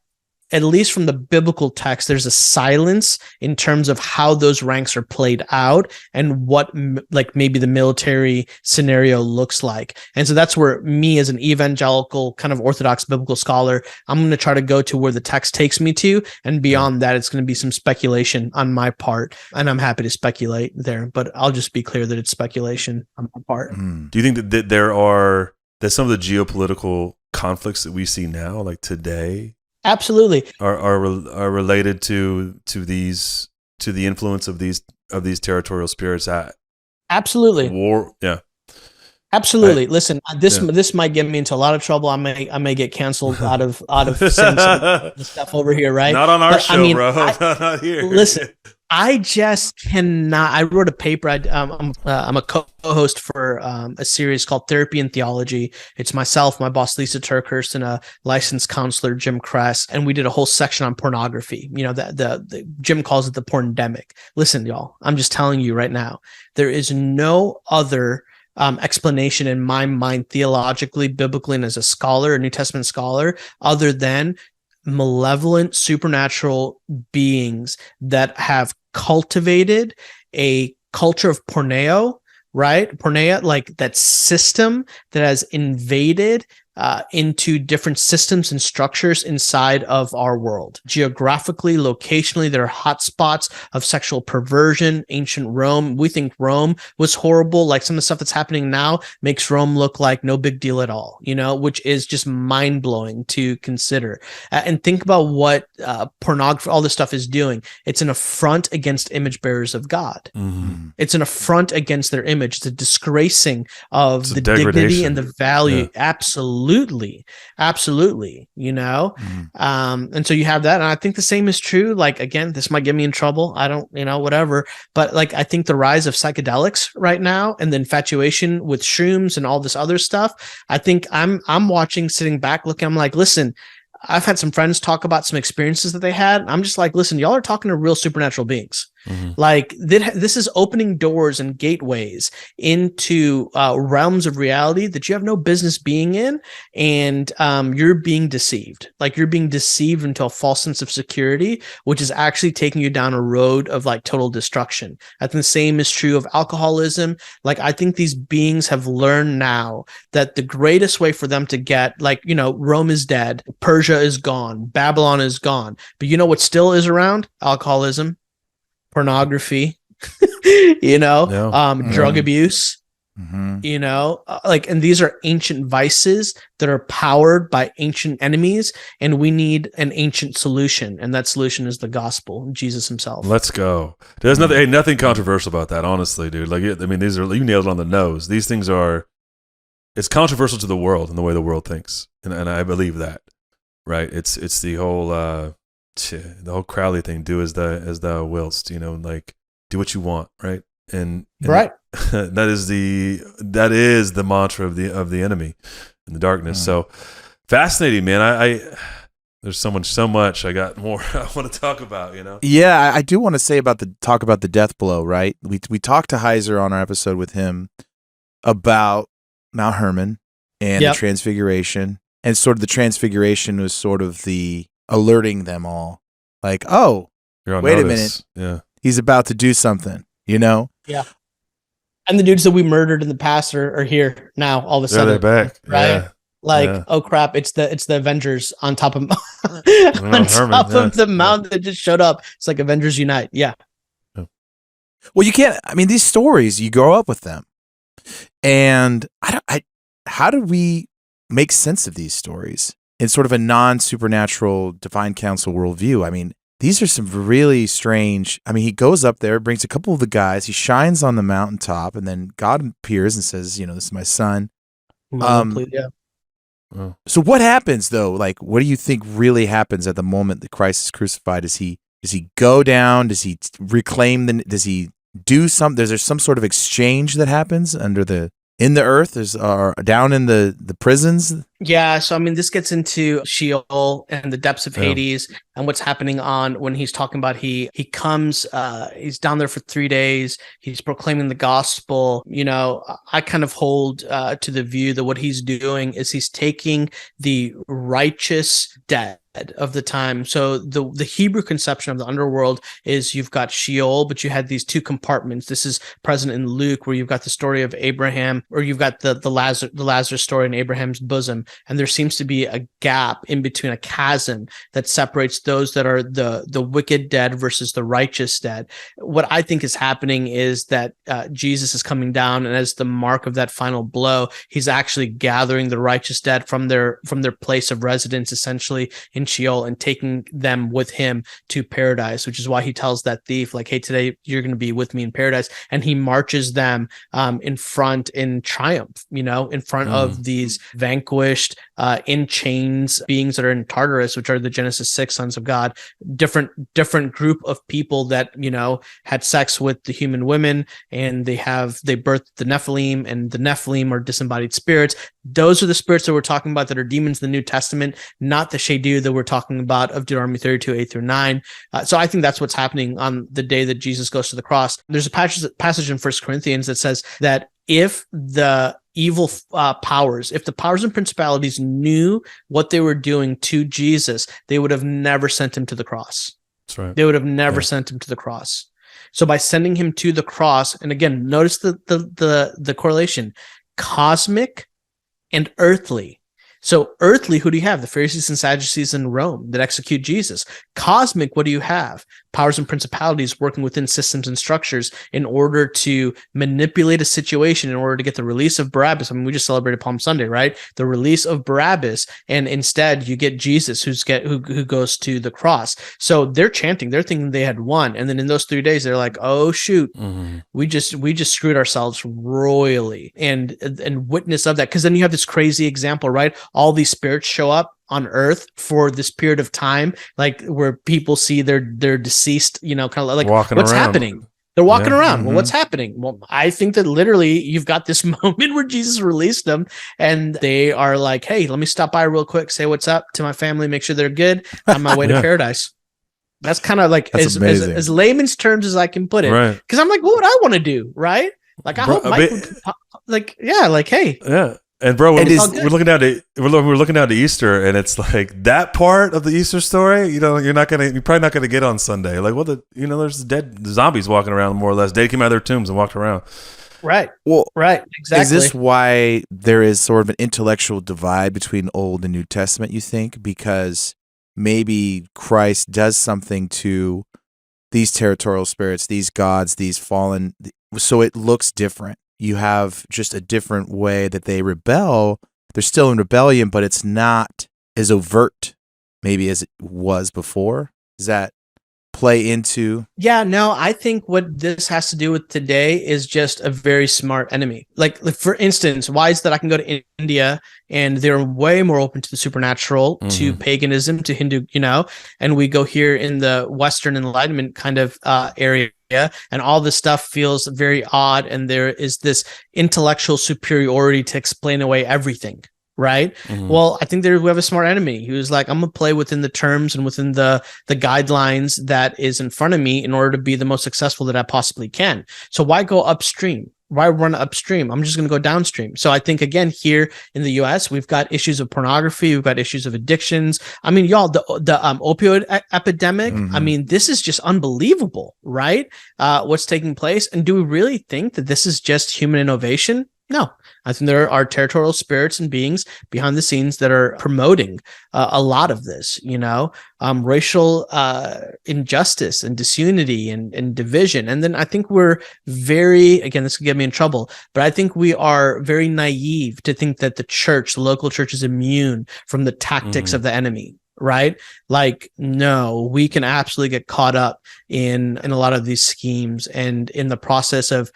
at least from the biblical text, there's a silence in terms of how those ranks are played out and what maybe the military scenario looks like. And so that's where me, as an evangelical kind of Orthodox biblical scholar, I'm going to try to go to where the text takes me to. And beyond that, it's going to be some speculation on my part. And I'm happy to speculate there, but I'll just be clear that it's speculation on my part. Do you think that that some of the geopolitical conflicts that we see now, like today, absolutely are related to the influence of these territorial spirits at absolutely war? Yeah, absolutely. Listen, this might get me into a lot of trouble. I may get canceled out of saying some stuff over here, right? Not on our show, bro. Not here. Listen, I just cannot. I wrote a paper. I'm a co-host for a series called Therapy and Theology. It's myself, my boss Lysa TerKeurst, and a licensed counselor, Jim Kress, and we did a whole section on pornography. The Jim calls it the porndemic. Listen, y'all, I'm just telling you right now, there is no other explanation in my mind, theologically, biblically, and as a scholar, a New Testament scholar, other than malevolent supernatural beings that have cultivated a culture of porneo, right? Porneia, like that system that has invaded into different systems and structures inside of our world. Geographically, locationally, there are hotspots of sexual perversion. Ancient Rome, we think Rome was horrible. Like some of the stuff that's happening now makes Rome look like no big deal at all, which is just mind-blowing to consider. And think about what pornography, all this stuff is doing. It's an affront against image bearers of God. Mm-hmm. It's an affront against their image. It's a disgracing of the dignity and the value. Yeah. Absolutely. And so you have that. And I think the same is true. Like, again, this might get me in trouble. I don't, whatever. But like, I think the rise of psychedelics right now and the infatuation with shrooms and all this other stuff, I think I'm watching, sitting back, looking, I'm like, listen, I've had some friends talk about some experiences that they had. I'm just like, listen, y'all are talking to real supernatural beings. Mm-hmm. Like this is opening doors and gateways into realms of reality that you have no business being in. And you're being deceived. Like you're being deceived into a false sense of security, which is actually taking you down a road of like total destruction. I think the same is true of alcoholism. Like I think these beings have learned now that the greatest way for them to get, like, Rome is dead, Persia is gone, Babylon is gone. But you know what still is around? Alcoholism, pornography, drug abuse, and these are ancient vices that are powered by ancient enemies, and we need an ancient solution, and that solution is the gospel, Jesus himself. Let's go. There's nothing controversial about that, honestly, dude. Like, I mean, you nailed it on the nose. These things it's controversial to the world and the way the world thinks, and I believe that, right? It's the whole Crowley thing, do as thou willst, like do what you want, right? And right. that is the mantra of the enemy in the darkness. So fascinating, man. I there's so much I got more I want to talk about, Yeah, I do want to say talk about the death blow, right? We talked to Heiser on our episode with him about Mount Hermon and the Transfiguration, and sort of the Transfiguration was sort of the alerting them all, like, oh, wait a minute, he's about to do something, Yeah. And the dudes that we murdered in the past are here now. All of a sudden, they're back, right? Yeah. Oh crap! It's the Avengers on top of of the mountain that just showed up. It's like Avengers Unite. Yeah. Well, you can't. I mean, these stories, you grow up with them, and how do we make sense of these stories in sort of a non-supernatural divine council worldview? I mean, these are some really strange. I mean, he goes up there, brings a couple of the guys, he shines on the mountaintop, and then God appears and says, this is my son. So what happens though? Like, what do you think really happens at the moment that Christ is crucified? Does he go down? Does he reclaim does he do something? Is there some sort of exchange that happens in the earth, down in the prisons? Yeah, so I mean, this gets into Sheol and the depths of Hades and what's happening when he's talking about he comes, he's down there for 3 days, he's proclaiming the gospel. I kind of hold to the view that what he's doing is he's taking the righteous dead of the time. So the Hebrew conception of the underworld is you've got Sheol, but you had these two compartments. This is present in Luke, where you've got the story of Abraham, or you've got the Lazarus story in Abraham's bosom, and there seems to be a gap in between, a chasm that separates those that are the wicked dead versus the righteous dead. What I think is happening is that Jesus is coming down, and as the mark of that final blow, he's actually gathering the righteous dead from their place of residence, essentially in Sheol, and taking them with him to paradise, which is why he tells that thief, like, hey, today you're going to be with me in paradise. And he marches them in front in triumph, in front of these vanquished, in chains beings that are in Tartarus, which are the Genesis 6 sons of God, different group of people that, had sex with the human women, and they birthed the Nephilim, and the Nephilim are disembodied spirits. Those are the spirits that we're talking about that are demons in the New Testament, not the Shadu that we're talking about of Deuteronomy 32, 8-9. So I think that's what's happening on the day that Jesus goes to the cross. There's a passage in 1 Corinthians that says that if the evil powers, if the powers and principalities knew what they were doing to Jesus, they would have never sent him to the cross. That's right. They would have never sent him to the cross. So by sending him to the cross, and again, notice the correlation, cosmic and earthly. So earthly, who do you have? The Pharisees and Sadducees in Rome that execute Jesus. Cosmic, what do you have? Powers and principalities working within systems and structures in order to manipulate a situation in order to get the release of Barabbas. I mean, we just celebrated Palm Sunday, right? The release of Barabbas, and instead you get Jesus who goes to the cross. So they're chanting, they're thinking they had won, and then in those 3 days they're like, oh shoot, we just screwed ourselves royally, and witness of that, because then you have this crazy example, right? All these spirits show up on earth for this period of time, like where people see their deceased, kind of like walking what's around. happening. They're walking around. Well, what's happening? Well, I think that literally you've got this moment where Jesus released them, and they are like, hey, let me stop by real quick, say what's up to my family, make sure they're good. I'm on my way to paradise. That's kind of like as layman's terms as I can put it. Right. Because I'm like, what would I want to do? Right. Like, I hope Mike would, hey. Yeah. And bro, we're looking down to Easter, and it's like that part of the Easter story. You're probably not gonna get on Sunday. Like, there's dead zombies walking around, more or less. They came out of their tombs and walked around. Right. Well, right. Exactly. Is this why there is sort of an intellectual divide between Old and New Testament? You think because maybe Christ does something to these territorial spirits, these gods, these fallen, so it looks different. You have just a different way that they rebel. They're still in rebellion, but it's not as overt maybe as it was before. Does that play into? Yeah, no, I think what this has to do with today is just a very smart enemy. Like for instance, why is that I can go to India and they're way more open to the supernatural, to paganism, to Hindu, and we go here in the Western Enlightenment kind of area, and all this stuff feels very odd, and there is this intellectual superiority to explain away everything, right? Well, I think we have a smart enemy who's like, I'm gonna play within the terms and within the guidelines that is in front of me in order to be the most successful that I possibly can. So why go upstream? Why run upstream? I'm just going to go downstream. So I think, again, here in the U.S., we've got issues of pornography. We've got issues of addictions. I mean, y'all, the opioid epidemic, I mean, this is just unbelievable, right? What's taking place. And do we really think that this is just human innovation? No, I think there are territorial spirits and beings behind the scenes that are promoting a lot of this, racial injustice and disunity and division. And then I think we're again, this could get me in trouble, but I think we are very naive to think that the local church is immune from the tactics of the enemy. Right? Like, no, we can absolutely get caught up in a lot of these schemes, and in the process of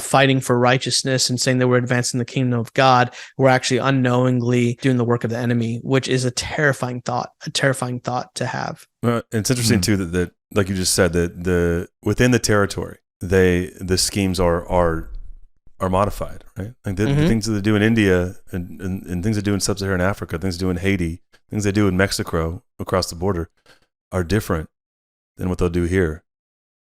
fighting for righteousness and saying that we're advancing the kingdom of God, we're actually unknowingly doing the work of the enemy, which is a terrifying thought to have. Well, it's interesting too that like you just said, that the within the territory, the schemes are modified, right? Like the things that they do in India and things they do in sub-Saharan Africa, things they do in Haiti, things they do in Mexico across the border are different than what they'll do here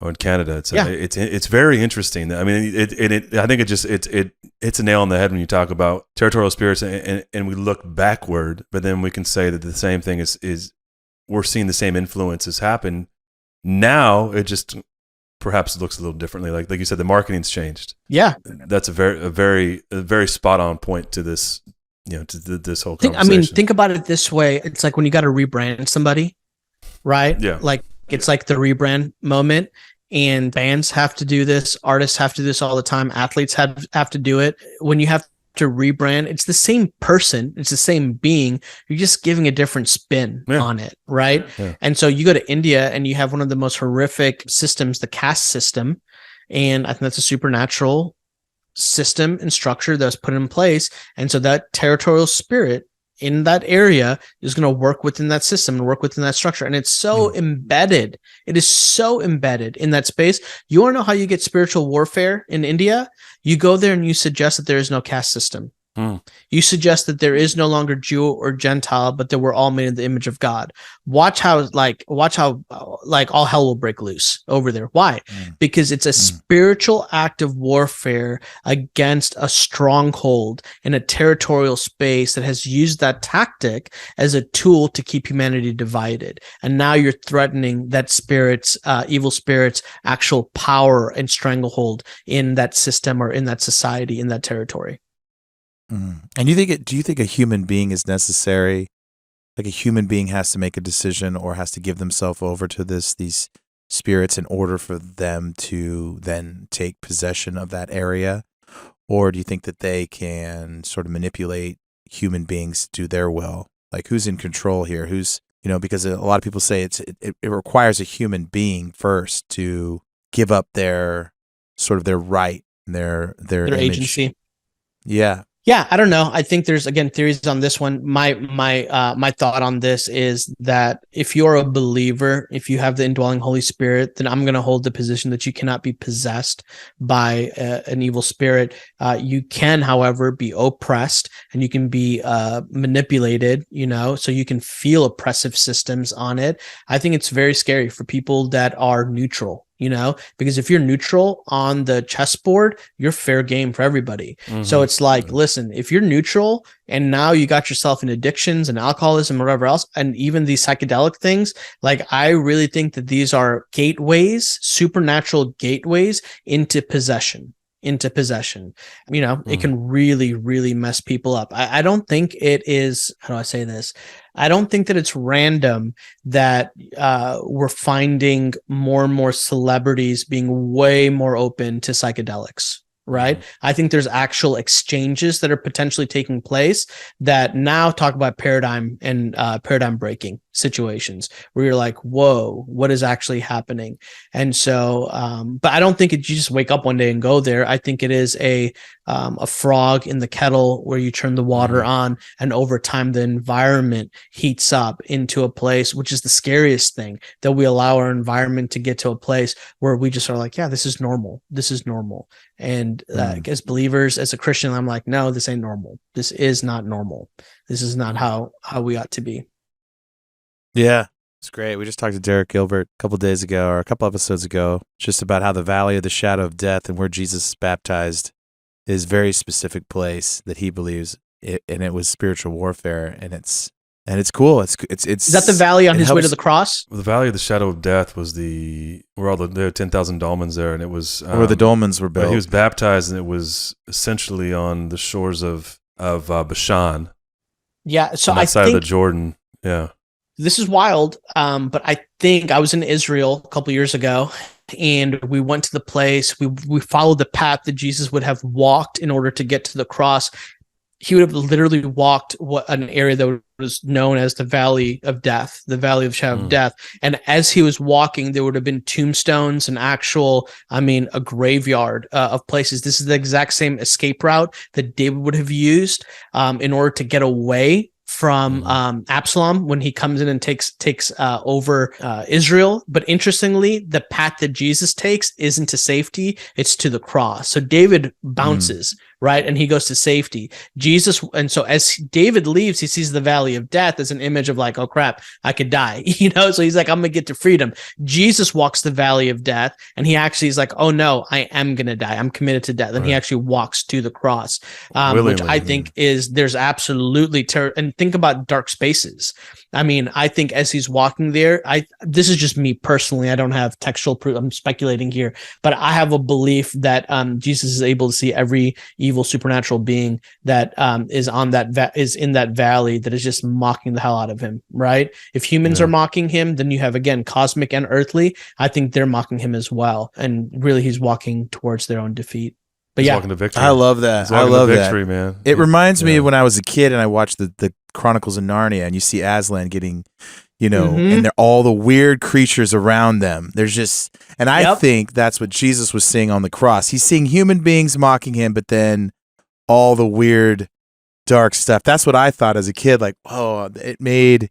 or in Canada. It's very interesting. I mean, I think it's a nail on the head when you talk about territorial spirits and we look backward, but then we can say that the same thing is we're seeing the same influences happen. Now it just perhaps looks a little differently. Like you said, the marketing's changed. Yeah, that's a very spot on point to this. To this whole conversation. Think about it this way. It's like when you got to rebrand somebody, right? Yeah. Like it's like the rebrand moment, and bands have to do this. Artists have to do this all the time. Athletes have to do it. When you have to rebrand, it's the same person. It's the same being. You're just giving a different spin on it, right? Yeah. And so you go to India and you have one of the most horrific systems, the caste system. And I think that's a supernatural system and structure that's put in place, and so that territorial spirit in that area is going to work within that system and work within that structure, and it's so embedded. It is so embedded in that space. You want to know how you get spiritual warfare in India? You go there and you suggest that there is no caste system. You suggest that there is no longer Jew or Gentile, but that we're all made in the image of God. Watch how all hell will break loose over there. Why? Because it's a spiritual act of warfare against a stronghold in a territorial space that has used that tactic as a tool to keep humanity divided. And now you're threatening that evil spirit's actual power and stranglehold in that system or in that society, in that territory. And do you think a human being is necessary? Like a human being has to make a decision or has to give themselves over to these spirits in order for them to then take possession of that area? Or do you think that they can sort of manipulate human beings to do their will? Like who's in control here? Who's, because a lot of people say it requires a human being first to give up their sort of their right, their agency. Yeah. Yeah, I don't know. I think there's, again, theories on this one. My thought on this is that if you're a believer, if you have the indwelling Holy Spirit, then I'm going to hold the position that you cannot be possessed by an evil spirit. You can, however, be oppressed and you can be manipulated, so you can feel oppressive systems on it. I think it's very scary for people that are neutral. Because if you're neutral on the chessboard, you're fair game for everybody. So it's like, listen, if you're neutral and now you got yourself in addictions and alcoholism or whatever else, and even these psychedelic things, like I really think that these are gateways, supernatural gateways into possession. It can really, really mess people up. I don't think it is, how do I say this? I don't think that it's random that we're finding more and more celebrities being way more open to psychedelics, right? I think there's actual exchanges that are potentially taking place that now talk about paradigm and paradigm breaking situations where you're like, whoa, what is actually happening? And so, but I don't think you just wake up one day and go there. I think it is a frog in the kettle where you turn the water on, and over time the environment heats up into a place, which is the scariest thing, that we allow our environment to get to a place where we just are like, yeah, this is normal. And as believers, as a Christian, I'm like, no, this ain't normal. This is not normal. This is not how we ought to be. Yeah, it's great. We just talked to Derek Gilbert a couple days ago, or a couple episodes ago, just about how the valley of the shadow of death and where Jesus is baptized is a very specific place that he believes and it was spiritual warfare, and it's cool. It's is that the valley on his way to the cross? The valley of the shadow of death was where all there were 10,000 dolmens there, and it was where the dolmens were built. He was baptized, and it was essentially on the shores of Bashan. Yeah, so on that side of the Jordan. Yeah. This is wild, but I think I was in Israel a couple years ago, and we went to the place. We followed the path that Jesus would have walked in order to get to the cross. He would have literally walked an area that was known as the Valley of Death, the Valley of Shadow of Death. And as he was walking, there would have been tombstones and a graveyard of places. This is the exact same escape route that David would have used in order to get away from Absalom when he comes in and takes over Israel. But interestingly, the path that Jesus takes isn't to safety, it's to the cross. So David bounces, right? And he goes to safety. And so as David leaves, he sees the Valley of Death as an image of like, oh crap, I could die, so he's like, I'm gonna get to freedom. Jesus walks the Valley of Death, and he actually is like, oh no, I am gonna die, I'm committed to death. And he actually walks to the cross, which I think there's absolutely and think about dark spaces. I think as he's walking there, this is just me personally, I don't have textual proof, I'm speculating here, but I have a belief that Jesus is able to see every evil supernatural being that is in that valley that is just mocking the hell out of him, right? If humans are mocking him, then you have, again, cosmic and earthly. I think they're mocking him as well, and really he's walking towards their own defeat. But he's walking to victory. I love that. I love victory, man. It reminds me of when I was a kid and I watched the Chronicles of Narnia, and you see Aslan getting, and they're all the weird creatures around them. There's just, and I think that's what Jesus was seeing on the cross. He's seeing human beings mocking him, but then all the weird, dark stuff. That's what I thought as a kid. Like, oh, it made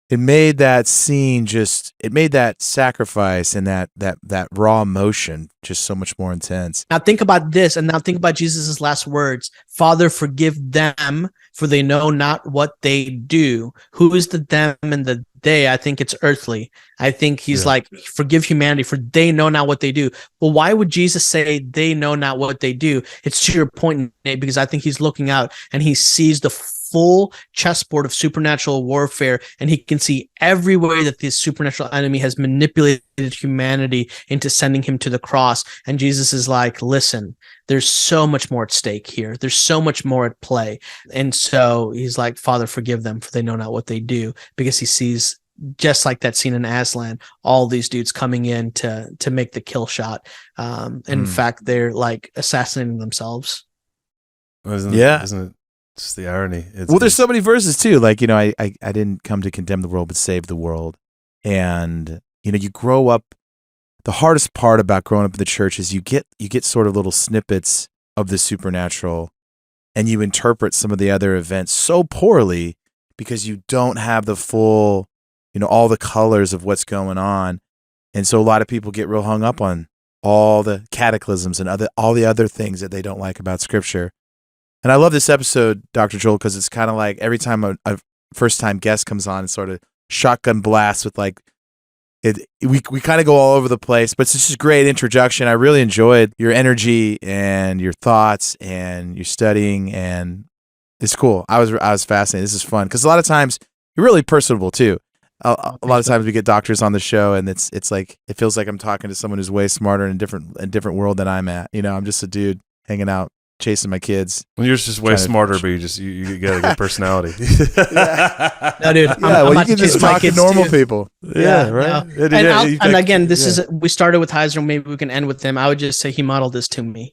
that scene it made that sacrifice and that raw emotion just so much more intense. Now think about this, and now think about Jesus' last words. Father, forgive them, for they know not what they do. Who is the them and the they? I think it's earthly. I think he's like, forgive humanity, for they know not what they do. Well, why would Jesus say they know not what they do? It's to your point, Nate, because I think he's looking out and he sees the full chessboard of supernatural warfare, and he can see every way that this supernatural enemy has manipulated humanity into sending him to the cross. And Jesus is like, listen, there's so much more at stake here. There's so much more at play. And so he's like, Father, forgive them, for they know not what they do, because he sees, just like that scene in Aslan, all these dudes coming in to make the kill shot. In fact, they're like assassinating themselves. Isn't it just the irony? There's so many verses too. Like, I didn't come to condemn the world, but save the world. And, you grow up. The hardest part about growing up in the church is you get sort of little snippets of the supernatural, and you interpret some of the other events so poorly because you don't have the full, all the colors of what's going on. And so a lot of people get real hung up on all the cataclysms and all the other things that they don't like about Scripture. And I love this episode, Dr. Joel, because it's kind of like every time a first-time guest comes on, it's sort of shotgun blast with like, we kind of go all over the place, but it's just a great introduction. I really enjoyed your energy and your thoughts and your studying, and it's cool. I was fascinated. This is fun because a lot of times you're really personable too. A lot of times we get doctors on the show, and it's like it feels like I'm talking to someone who's way smarter in a different world than I'm at. I'm just a dude hanging out, chasing my kids. Well, you're just way smarter, but you got a good personality. No, dude. You can just talk to normal people. Yeah, right. No. And again, we started with Heiser. Maybe we can end with him. I would just say he modeled this to me.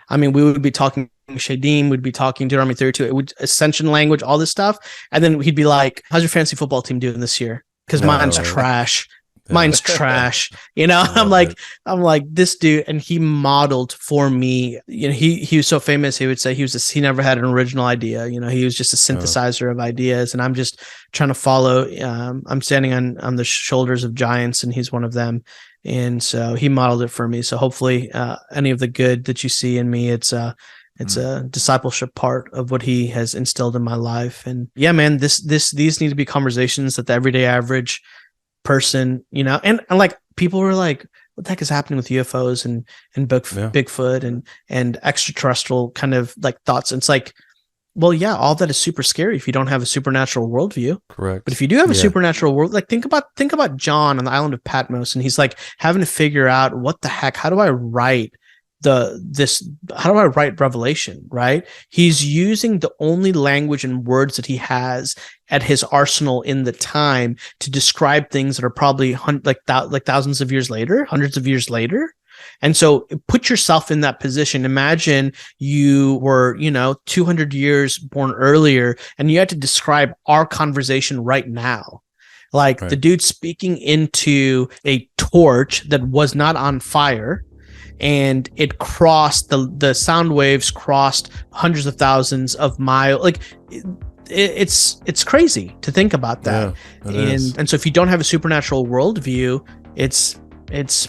I mean, we would be talking Shadim, we'd be talking Deuteronomy 32, it would Ascension language, all this stuff, and then he'd be like, "How's your fantasy football team doing this year? Because mine's trash." Mine's trash. I'm like this dude, and he modeled for me. He was so famous. He would say he never had an original idea. He was just a synthesizer of ideas, and I'm just trying to follow. I'm standing on the shoulders of giants, and he's one of them. And so he modeled it for me. So hopefully, any of the good that you see in me, it's a discipleship part of what he has instilled in my life. And yeah, man, these need to be conversations that the everyday average person, and like people were like, what the heck is happening with UFOs and Bigfoot and extraterrestrial kind of like thoughts? And it's like, well, yeah, all that is super scary if you don't have a supernatural worldview. Correct. But if you do have a supernatural world, like think about John on the island of Patmos, and he's like having to figure out what the heck, how do I write Revelation, right? He's using the only language and words that he has at his arsenal in the time to describe things that are probably like thousands of years later, hundreds of years later. And so put yourself in that position. Imagine you were, 200 years born earlier, and you had to describe our conversation right now. Like the dude speaking into a torch that was not on fire, and it crossed the sound waves crossed hundreds of thousands of miles. Like it's crazy to think about that. And so if you don't have a supernatural worldview, it's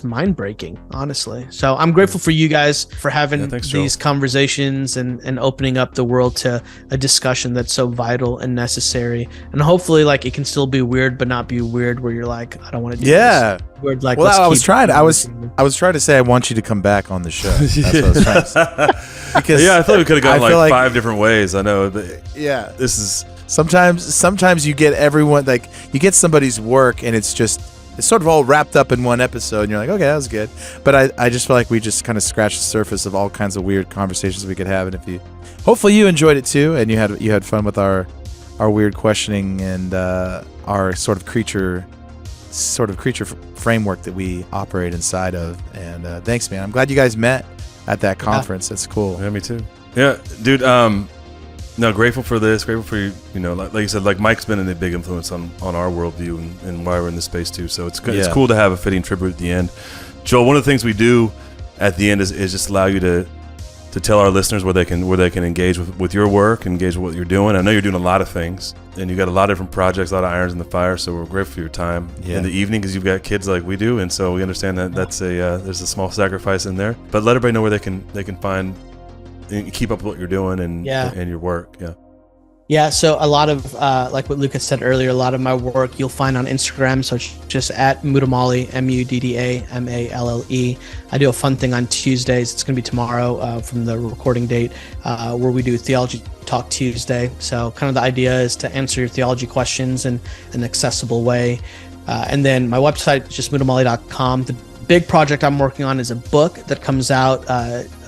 mind breaking, honestly. So I'm grateful for you guys for having these conversations and opening up the world to a discussion that's so vital and necessary. And hopefully, like, it can still be weird, but not be weird where you're like, I don't want to do this. Weird, like, well, I was trying to say I want you to come back on the show. That's what I was trying to say. Because I thought we could have gone like 5 different ways. I know, but this is sometimes you get everyone, like, you get somebody's work and it's sort of all wrapped up in one episode, and you're like, okay, that was good. But I just feel like we just kind of scratched the surface of all kinds of weird conversations we could have. And hopefully you enjoyed it too, and you had fun with our weird questioning and our sort of creature framework that we operate inside of. And thanks, man. I'm glad you guys met at that conference. That's cool. Yeah, me too. Yeah, dude. No, grateful for this. Grateful for you. Like you said, like Mike's been a big influence on our worldview and why we're in this space too. So it's good. Yeah. It's cool to have a fitting tribute at the end. Joel, one of the things we do at the end is just allow you to tell our listeners where they can engage with your work, engage with what you're doing. I know you're doing a lot of things, and you got a lot of different projects, a lot of irons in the fire. So we're grateful for your time in the evening, because you've got kids like we do, and so we understand that that's there's a small sacrifice in there. But let everybody know where they can find. And keep up with what you're doing and your work. Yeah, so a lot of, like what Lucas said earlier, a lot of my work you'll find on Instagram. So it's just at Muddamalle, Muddamalle. I do a fun thing on Tuesdays. It's going to be tomorrow from the recording date, where we do Theology Talk Tuesday. So kind of the idea is to answer your theology questions in an accessible way. And then my website is just muddamalle.com. The big project I'm working on is a book that comes out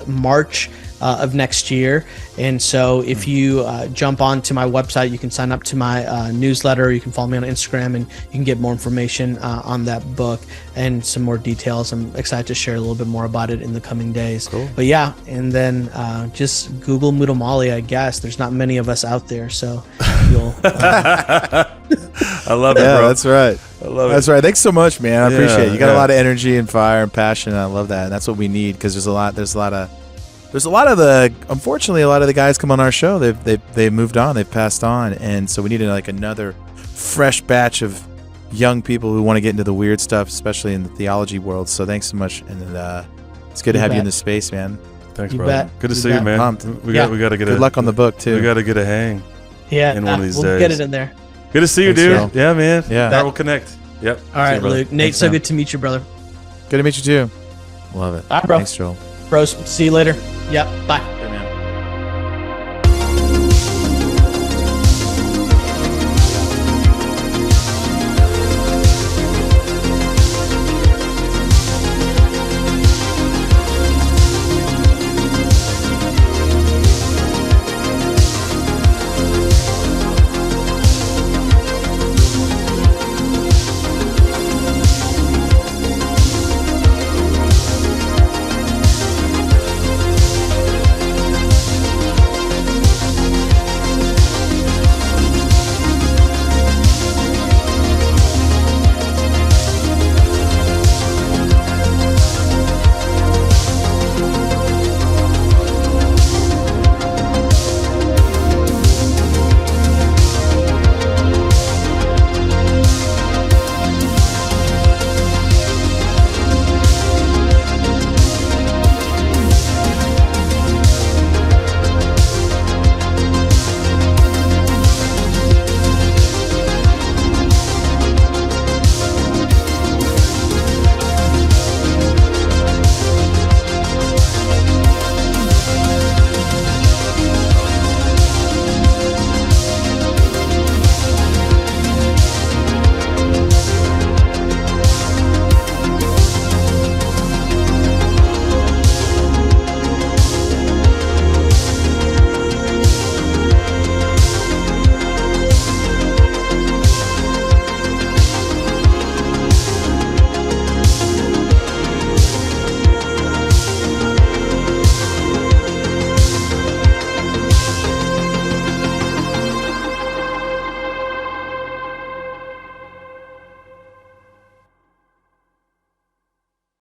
March of next year. And so if you jump onto my website, you can sign up to my newsletter. You can follow me on Instagram, and you can get more information on that book and some more details. I'm excited to share a little bit more about it in the coming days. Cool. But yeah, and then just Google Muddamalle, I guess. There's not many of us out there, so you'll... I love it, Yeah, bro. that's right. I love it. That's right. Thanks so much, man. I appreciate it. You got Yeah. a lot of energy and fire and passion. And I love that. And that's what we need, because there's a lot of the, unfortunately, a lot of the guys come on our show. They've moved on. They've passed on. And so we need like another fresh batch of young people who want to get into the weird stuff, especially in the theology world. So thanks so much. And it's good to have you in this space, man. Thanks, You brother. bet. Good to You see you, bet. man. Pumped. We got to get Good luck on the book, too. We got to get a hang. Yeah, in one of these we'll days. get it in there. Good to see you, Thanks, dude. Joe. Yeah, man. Yeah. That will connect. Yep. All See right, you, brother. Luke. Nate, Thanks, so man. good to meet you, brother. Good to meet you, too. Love it. All right, bro. Thanks, Joel. Bros, see you later. Yep, bye.